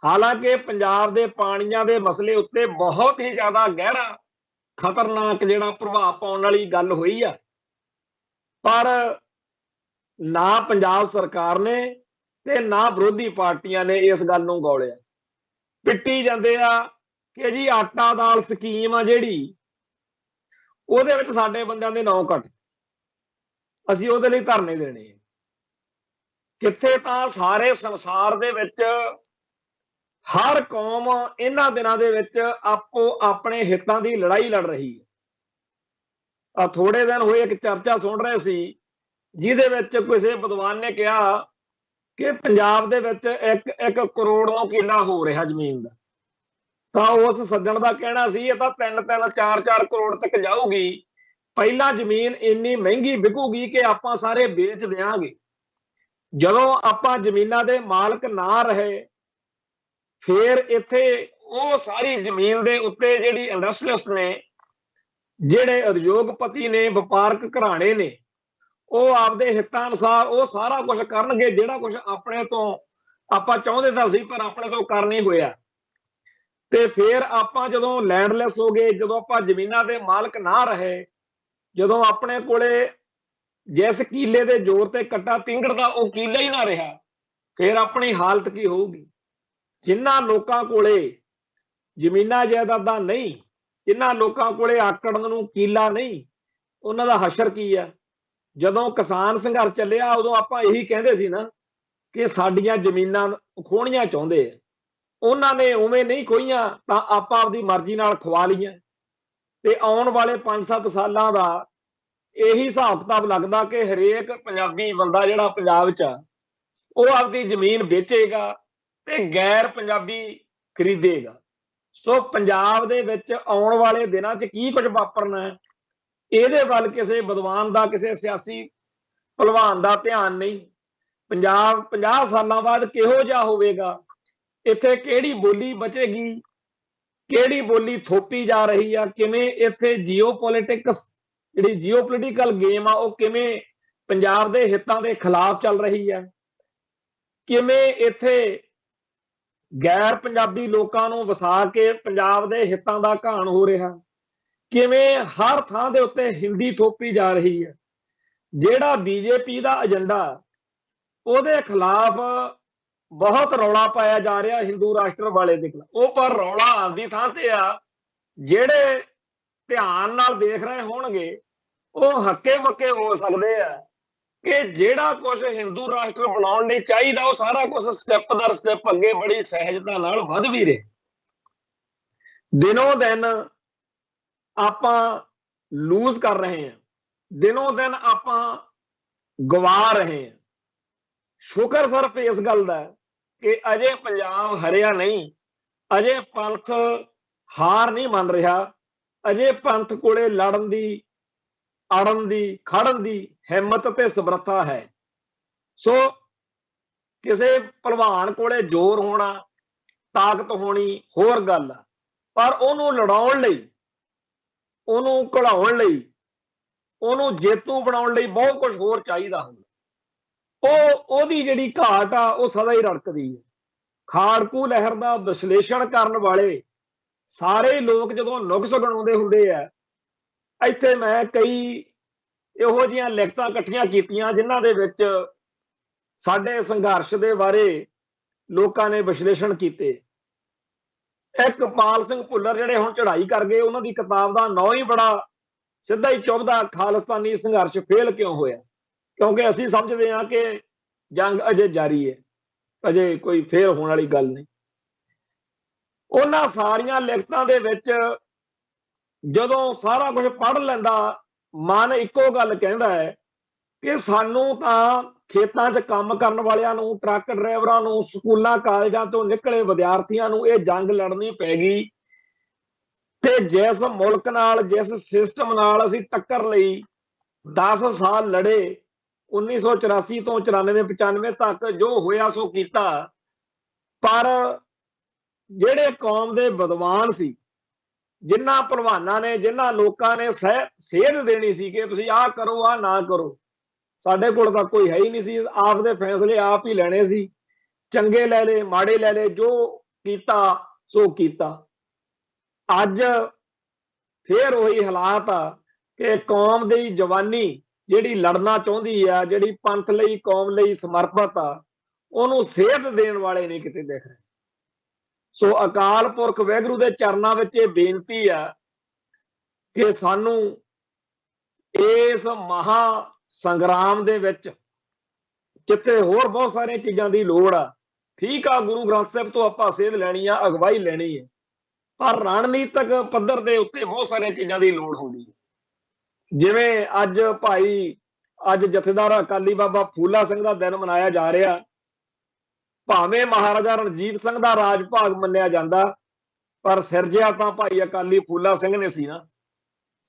ਹਾਲਾਂਕਿ ਪੰਜਾਬ ਦੇ ਪਾਣੀਆਂ ਦੇ ਮਸਲੇ ਉੱਤੇ ਬਹੁਤ ਹੀ ਜ਼ਿਆਦਾ ਗਹਿਰਾ ਖਤਰਨਾਕ ਜਿਹੜਾ ਪ੍ਰਭਾਵ ਪਾਉਣ ਵਾਲੀ ਗੱਲ ਹੋਈ ਆ, ਪਰ ਨਾ ਪੰਜਾਬ ਸਰਕਾਰ ਨੇ ਤੇ ਨਾ ਵਿਰੋਧੀ ਪਾਰਟੀਆਂ ਨੇ ਇਸ ਗੱਲ ਨੂੰ ਗੌਲਿਆ। ਪਿੱਟੀ ਜਾਂਦੇ ਆ ਕਿ ਜੀ ਆਟਾ ਦਾਲ ਸਕੀਮ ਆ ਜਿਹੜੀ, ਉਹਦੇ ਵਿੱਚ ਸਾਡੇ ਬੰਦਿਆਂ ਦੇ ਨਾਂ ਕੱਟ, ਅਸੀਂ ਉਹਦੇ ਲਈ ਧਰਨੇ ਦੇਣੇ। ਕਿੱਥੇ ਤਾਂ ਸਾਰੇ ਸੰਸਾਰ ਦੇ ਵਿੱਚ ਹਰ ਕੌਮ ਇਹਨਾਂ ਦਿਨਾਂ ਦੇ ਵਿੱਚ ਆਪੋ ਆਪਣੇ ਹਿੱਤਾਂ ਦੀ ਲੜਾਈ ਲੜ ਰਹੀ ਹੈ। ਆ ਥੋੜੇ ਦਿਨ ਹੋਏ ਇੱਕ ਚਰਚਾ ਸੁਣ ਰਹੇ ਸੀ ਜਿਹਦੇ ਵਿੱਚ ਕਿਸੇ ਵਿਦਵਾਨ ਨੇ ਕਿਹਾ ਕਿ ਪੰਜਾਬ ਦੇ ਵਿੱਚ 1 ਕਰੋੜ ਨੂੰ ਕਿੱਲਾ ਹੋ ਰਿਹਾ ਜ਼ਮੀਨ ਦਾ, ਤਾਂ ਉਸ ਸੱਜਣ ਦਾ ਕਹਿਣਾ ਸੀ ਇਹ ਤਾਂ 3-3, 4-4 ਕਰੋੜ ਤੱਕ ਜਾਊਗੀ। ਪਹਿਲਾਂ ਜ਼ਮੀਨ ਇੰਨੀ ਮਹਿੰਗੀ ਵਿਕੂਗੀ ਕਿ ਆਪਾਂ ਸਾਰੇ ਵੇਚ ਦਿਆਂਗੇ। ਜਦੋਂ ਆਪਾਂ ਜ਼ਮੀਨਾਂ ਦੇ ਮਾਲਕ ਨਾ ਰਹੇ, ਫਿਰ ਇੱਥੇ ਉਹ ਸਾਰੀ ਜ਼ਮੀਨ ਦੇ ਉੱਤੇ ਜਿਹੜੀ ਇੰਡਸਟਰੀਅਲਿਸਟ ਨੇ, ਜਿਹੜੇ ਉਦਯੋਗਪਤੀ ਨੇ, ਵਪਾਰਕ ਘਰਾਣੇ ਨੇ, ਉਹ ਆਪਦੇ ਹਿੱਤਾਂ ਅਨੁਸਾਰ ਉਹ ਸਾਰਾ ਕੁਝ ਕਰਨਗੇ ਜਿਹੜਾ ਕੁਝ ਆਪਣੇ ਤੋਂ ਆਪਾਂ ਚਾਹੁੰਦੇ ਤਾਂ ਸੀ ਪਰ ਆਪਣੇ ਤੋਂ ਕਰ ਨਹੀਂ ਹੋਇਆ। ਤੇ ਫਿਰ ਆਪਾਂ ਜਦੋਂ ਲੈਂਡਲੈਸ ਹੋ ਗਏ, ਜਦੋਂ ਆਪਾਂ ਜ਼ਮੀਨਾਂ ਦੇ ਮਾਲਕ ਨਾ ਰਹੇ, ਜਦੋਂ ਆਪਣੇ ਕੋਲੇ ਜਿਸ ਕੀਲੇ ਦੇ ਜ਼ੋਰ ਤੇ ਕੱਟਾ ਪਿੰਗੜਦਾ ਉਹ ਕੀਲਾ ਹੀ ਨਾ ਰਿਹਾ, ਫਿਰ ਆਪਣੀ ਹਾਲਤ ਕੀ ਹੋਊਗੀ। ਜਿਨ੍ਹਾਂ ਲੋਕਾਂ ਕੋਲੇ ਜ਼ਮੀਨਾਂ ਜਾਇਦਾਦਾਂ ਨਹੀਂ, ਜਿਨ੍ਹਾਂ ਲੋਕਾਂ ਕੋਲੇ ਆਕੜਨ ਨੂੰ ਕੀਲਾ ਨਹੀਂ, ਉਹਨਾਂ ਦਾ ਹਸ਼ਰ ਕੀ ਆ। ਜਦੋਂ ਕਿਸਾਨ ਸੰਘਰਸ਼ ਚੱਲਿਆ ਉਦੋਂ ਆਪਾਂ ਇਹੀ ਕਹਿੰਦੇ ਸੀ ਨਾ ਕਿ ਸਾਡੀਆਂ ਜ਼ਮੀਨਾਂ ਖੋਹਣੀਆਂ ਚਾਹੁੰਦੇ ਆ, ਉਹਨਾਂ ਨੇ ਉਵੇਂ ਨਹੀਂ ਖੋਹੀਆਂ ਤਾਂ ਆਪਾਂ ਆਪਦੀ ਮਰਜ਼ੀ ਨਾਲ ਖਵਾ ਲਈਆਂ। ਤੇ ਆਉਣ ਵਾਲੇ 5-7 ਸਾਲਾਂ ਦਾ ਇਹੀ ਹਿਸਾਬ ਕਿਤਾਬ ਲੱਗਦਾ ਕਿ ਹਰੇਕ ਪੰਜਾਬੀ ਬੰਦਾ ਜਿਹੜਾ ਪੰਜਾਬ 'ਚ ਆ ਉਹ ਆਪਦੀ ਜ਼ਮੀਨ ਵੇਚੇਗਾ ਤੇ ਗੈਰ ਪੰਜਾਬੀ ਖਰੀਦੇਗਾ। ਸੋ ਪੰਜਾਬ ਦੇ ਵਿੱਚ ਆਉਣ ਵਾਲੇ ਦਿਨਾਂ 'ਚ ਕੀ ਕੁਝ ਵਾਪਰਨਾ ਹੈ, ਇਹਦੇ ਵੱਲ ਕਿਸੇ ਵਿਦਵਾਨ ਦਾ, ਕਿਸੇ ਸਿਆਸੀ ਭਲਵਾਨ ਦਾ ਧਿਆਨ ਨਹੀਂ। ਪੰਜਾਬ 50 ਸਾਲਾਂ ਬਾਅਦ ਕਿਹੋ ਜਿਹਾ ਹੋਵੇਗਾ, ਇੱਥੇ ਕਿਹੜੀ ਬੋਲੀ ਬਚੇਗੀ, ਕਿਹੜੀ ਬੋਲੀ ਥੋਪੀ ਜਾ ਰਹੀ ਆ, ਕਿਵੇਂ ਇੱਥੇ ਜਿਹੜੀ ਜੀਓਪੋਲਿਟੀਕਲ ਗੇਮ ਆ ਉਹ ਕਿਵੇਂ ਪੰਜਾਬ ਦੇ ਹਿੱਤਾਂ ਦੇ ਖਿਲਾਫ ਚੱਲ ਰਹੀ ਹੈ, ਕਿਵੇਂ ਇੱਥੇ ਗੈਰ ਪੰਜਾਬੀ ਲੋਕਾਂ ਨੂੰ ਵਸਾ ਕੇ ਪੰਜਾਬ ਦੇ ਹਿੱਤਾਂ ਦਾ ਘਾਣ ਹੋ ਰਿਹਾ, ਕਿਵੇਂ ਹਰ ਥਾਂ ਦੇ ਉੱਤੇ ਹਿੰਦੀ ਥੋਪੀ ਜਾ ਰਹੀ ਹੈ। ਜਿਹੜਾ ਬੀਜੇਪੀ ਦਾ ਏਜੰਡਾ ਉਹਦੇ ਖਿਲਾਫ ਬਹੁਤ ਰੌਲਾ ਪਾਇਆ ਜਾ ਰਿਹਾ ਹਿੰਦੂ ਰਾਸ਼ਟਰ ਵਾਲੇ ਦੇ ਖਿਲਾਫ। ਉਹ ਪਰ ਰੌਲਾ ਆਪਦੀ ਥਾਂ ਤੇ ਆ, ਜਿਹੜੇ ਧਿਆਨ ਨਾਲ ਦੇਖ ਰਹੇ ਹੋਣਗੇ ਉਹ ਹੱਕੇ ਬੱਕੇ ਹੋ ਸਕਦੇ ਆ ਕਿ ਜਿਹੜਾ ਕੁਝ ਹਿੰਦੂ ਰਾਸ਼ਟਰ ਬਣਾਉਣ ਲਈ ਚਾਹੀਦਾ ਉਹ ਸਾਰਾ ਕੁਝ ਸਟੈਪ ਦਰ ਸਟੈਪ ਅੱਗੇ ਬੜੀ ਸਹਿਜਤਾ ਨਾਲ ਵਧ ਵੀ ਰਿਹਾ। ਦਿਨੋਂ ਦਿਨ ਆਪਾਂ ਲੂਜ਼ ਕਰ ਰਹੇ ਹਾਂ, ਦਿਨੋਂ ਦਿਨ ਆਪਾਂ ਗਵਾ ਰਹੇ ਹਾਂ। ਸ਼ੁਕਰ ਸਿਰਫ ਇਸ ਗੱਲ ਦਾ ਕਿ ਅਜੇ ਪੰਜਾਬ ਹਰਿਆ ਨਹੀਂ, ਅਜੇ ਪੰਥ ਹਾਰ ਨਹੀਂ ਮੰਨ ਰਿਹਾ, ਅਜੇ ਪੰਥ ਕੋਲੇ ਲੜਨ ਦੀ, ਅੜਨ ਦੀ, ਖੜਨ ਦੀ ਹਿੰਮਤ ਤੇ ਸਮਰੱਥਾ ਹੈ। ਸੋ ਕਿਸੇ ਭਲਵਾਨ ਕੋਲੇ ਜ਼ੋਰ ਹੋਣਾ, ਤਾਕਤ ਹੋਣੀ ਹੋਰ ਗੱਲ ਆ, ਪਰ ਉਹਨੂੰ ਲੜਾਉਣ ਲਈ, ਉਹਨੂੰ ਘੜਾਉਣ ਲਈ, ਉਹਨੂੰ ਜੇਤੂ ਬਣਾਉਣ ਲਈ ਬਹੁਤ ਕੁਝ ਹੋਰ ਚਾਹੀਦਾ ਹੁੰਦਾ। ਉਹਦੀ ਜਿਹੜੀ ਘਾਟ ਆ ਉਹ ਸਦਾ ਹੀ ਰੜਕਦੀ ਹੈ। ਖਾੜਕੂ ਲਹਿਰ ਦਾ ਵਿਸ਼ਲੇਸ਼ਣ ਕਰਨ ਵਾਲੇ ਸਾਰੇ ਲੋਕ ਜਦੋਂ ਨੁਕਸ ਬਣਾਉਂਦੇ ਹੁੰਦੇ ਆ, ਇੱਥੇ ਮੈਂ ਕਈ ਇਹੋ ਜਿਹੀਆਂ ਲਿਖਤਾਂ ਇਕੱਠੀਆਂ ਕੀਤੀਆਂ ਜਿਨ੍ਹਾਂ ਦੇ ਵਿੱਚ ਸਾਡੇ ਸੰਘਰਸ਼ ਦੇ ਬਾਰੇ ਲੋਕਾਂ ਨੇ ਵਿਸ਼ਲੇਸ਼ਣ ਕੀਤੇ। ਇੱਕ ਪਾਲ ਸਿੰਘ ਭੁੱਲਰ ਜਿਹੜੇ ਹੁਣ ਚੜ੍ਹਾਈ ਕਰ ਗਏ, ਉਹਨਾਂ ਦੀ ਕਿਤਾਬ ਦਾ ਨਾਂ ਹੀ ਬੜਾ ਸਿੱਧਾ ਹੀ ਚੁੱਭਦਾ, ਖਾਲਿਸਤਾਨੀ ਸੰਘਰਸ਼ ਫੇਲ ਕਿਉਂ ਹੋਇਆ? ਕਿਉਂਕਿ ਅਸੀਂ ਸਮਝਦੇ ਹਾਂ ਕਿ ਜੰਗ ਅਜੇ ਜਾਰੀ ਹੈ, ਅਜੇ ਕੋਈ ਫੇਲ ਹੋਣ ਵਾਲੀ ਗੱਲ ਨਹੀਂ। ਉਹਨਾਂ ਸਾਰੀਆਂ ਲਿਖਤਾਂ ਦੇ ਵਿੱਚ ਜਦੋਂ ਸਾਰਾ ਕੁਝ ਪੜ੍ਹ ਲੈਂਦਾ, ਮਨ ਇੱਕੋ ਗੱਲ ਕਹਿੰਦਾ ਹੈ ਕਿ ਸਾਨੂੰ ਤਾਂ ਖੇਤਾਂ 'ਚ ਕੰਮ ਕਰਨ ਵਾਲਿਆਂ ਨੂੰ, ਟਰੱਕ ਡਰਾਈਵਰਾਂ ਨੂੰ, ਸਕੂਲਾਂ ਕਾਲਜਾਂ ਤੋਂ ਨਿਕਲੇ ਵਿਦਿਆਰਥੀਆਂ ਨੂੰ ਇਹ ਜੰਗ ਲੜਨੀ ਪੈ ਗਈ। ਤੇ ਜਿਸ ਮੁਲਕ ਨਾਲ, ਜਿਸ ਸਿਸਟਮ ਨਾਲ ਅਸੀਂ ਟੱਕਰ ਲਈ, 10 ਸਾਲ ਲੜੇ, 1984 ਤੋਂ 94-95 ਤੱਕ ਜੋ ਹੋਇਆ ਸੋ ਕੀਤਾ, ਪਰ ਜਿਹੜੇ ਕੌਮ ਦੇ ਵਿਦਵਾਨ ਸੀ, ਜਿਨ੍ਹਾਂ ਭਲਵਾਨਾਂ ਨੇ, ਜਿਨ੍ਹਾਂ ਲੋਕਾਂ ਨੇ ਸੇਧ ਦੇਣੀ ਸੀ ਕਿ ਤੁਸੀਂ ਆਹ ਕਰੋ, ਆਹ ਨਾ ਕਰੋ, ਸਾਡੇ ਕੋਲ ਤਾਂ ਕੋਈ ਹੈ ਹੀ ਨਹੀਂ ਸੀ। ਆਪ ਦੇ ਫੈਸਲੇ ਆਪ ਹੀ ਲੈਣੇ ਸੀ, ਚੰਗੇ ਲੈ ਲਏ, ਮਾੜੇ ਲੈ ਲਏ, ਜੋ ਕੀਤਾ ਸੋ ਕੀਤਾ। ਅੱਜ ਫੇਰ ਉਹੀ ਹਾਲਾਤ ਆ ਕਿ ਕੌਮ ਦੀ ਜਵਾਨੀ ਜਿਹੜੀ ਲੜਨਾ ਚਾਹੁੰਦੀ ਆ, ਜਿਹੜੀ ਪੰਥ ਲਈ, ਕੌਮ ਲਈ ਸਮਰਪਿਤ ਆ, ਉਹਨੂੰ ਸੇਧ ਦੇਣ ਵਾਲੇ ਨਹੀਂ ਕਿਤੇ ਦਿਖ ਰਹੇ। ਸੋ ਅਕਾਲ ਪੁਰਖ ਵਾਹਿਗੁਰੂ ਦੇ ਚਰਨਾਂ ਵਿੱਚ ਇਹ ਬੇਨਤੀ ਆ ਕਿ ਸਾਨੂੰ ਇਸ ਮਹਾ ਸੰਗਰਾਮ ਦੇ ਵਿੱਚ, ਜਿੱਥੇ ਹੋਰ ਬਹੁਤ ਸਾਰੀਆਂ ਚੀਜ਼ਾਂ ਦੀ ਲੋੜ ਆ, ਠੀਕ ਆ ਗੁਰੂ ਗ੍ਰੰਥ ਸਾਹਿਬ ਤੋਂ ਆਪਾਂ ਸੇਧ ਲੈਣੀ ਆ, ਅਗਵਾਈ ਲੈਣੀ ਹੈ, ਪਰ ਰਣਨੀਤਕ ਪੱਧਰ ਦੇ ਉੱਤੇ ਬਹੁਤ ਸਾਰੀਆਂ ਚੀਜ਼ਾਂ ਦੀ ਲੋੜ ਹੁੰਦੀ ਹੈ। ਜਿਵੇਂ ਅੱਜ ਜਥੇਦਾਰ ਅਕਾਲੀ ਬਾਬਾ ਫੂਲਾ ਸਿੰਘ ਦਾ ਦਿਨ ਮਨਾਇਆ ਜਾ ਰਿਹਾ, ਭਾਵੇਂ ਮਹਾਰਾਜਾ ਰਣਜੀਤ ਸਿੰਘ ਦਾ ਰਾਜ ਭਾਗ ਮੰਨਿਆ ਜਾਂਦਾ, ਪਰ ਸਿਰਜਿਆ ਤਾਂ ਭਾਈ ਅਕਾਲੀ ਫੂਲਾ ਸਿੰਘ ਨੇ ਸੀ ਨਾ।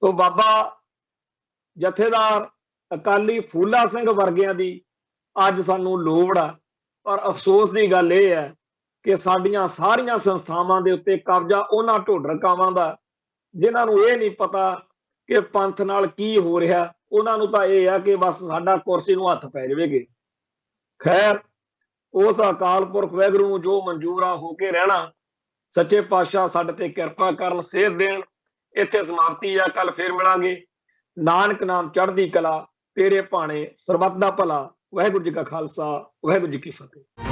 ਸੋ ਬਾਬਾ ਜਥੇਦਾਰ ਅਕਾਲੀ ਫੂਲਾ ਸਿੰਘ ਵਰਗਿਆਂ ਦੀ ਅੱਜ ਸਾਨੂੰ ਲੋੜ ਆ। ਪਰ ਅਫਸੋਸ ਦੀ ਗੱਲ ਇਹ ਹੈ ਕਿ ਸਾਡੀਆਂ ਸਾਰੀਆਂ ਸੰਸਥਾਵਾਂ ਦੇ ਉੱਤੇ ਕਬਜ਼ਾ ਉਹਨਾਂ ਢੋਡਰਕਾਵਾਂ ਦਾ, ਜਿਨ੍ਹਾਂ ਨੂੰ ਇਹ ਨਹੀਂ ਪਤਾ ਕਿ ਪੰਥ ਨਾਲ ਕੀ ਹੋ ਰਿਹਾ। ਉਹਨਾਂ ਨੂੰ ਤਾਂ ਇਹ ਆ ਕਿ ਬਸ ਸਾਡਾ ਕੁਰਸੀ ਨੂੰ ਹੱਥ ਪੈ ਜਾਵੇਗੇ। ਖੈਰ, ਉਸ ਅਕਾਲ ਪੁਰਖ ਵਾਹਿਗੁਰੂ ਨੂੰ ਜੋ ਮਨਜ਼ੂਰ ਆ ਹੋ ਕੇ ਰਹਿਣਾ। ਸੱਚੇ ਪਾਤਸ਼ਾਹ ਸਾਡੇ ਤੇ ਕਿਰਪਾ ਕਰਨ, ਸੇਧ ਦੇਣ। ਇੱਥੇ ਸਮਾਪਤੀ ਆ, ਕੱਲ ਫੇਰ ਮਿਲਾਂਗੇ। ਨਾਨਕ ਨਾਮ ਚੜ੍ਹਦੀ ਕਲਾ, ਤੇਰੇ ਭਾਣੇ ਸਰਬੱਤ ਦਾ ਭਲਾ। ਵਾਹਿਗੁਰੂ ਜੀ ਕਾ ਖਾਲਸਾ, ਵਾਹਿਗੁਰੂ ਜੀ ਕੀ ਫਤਿਹ।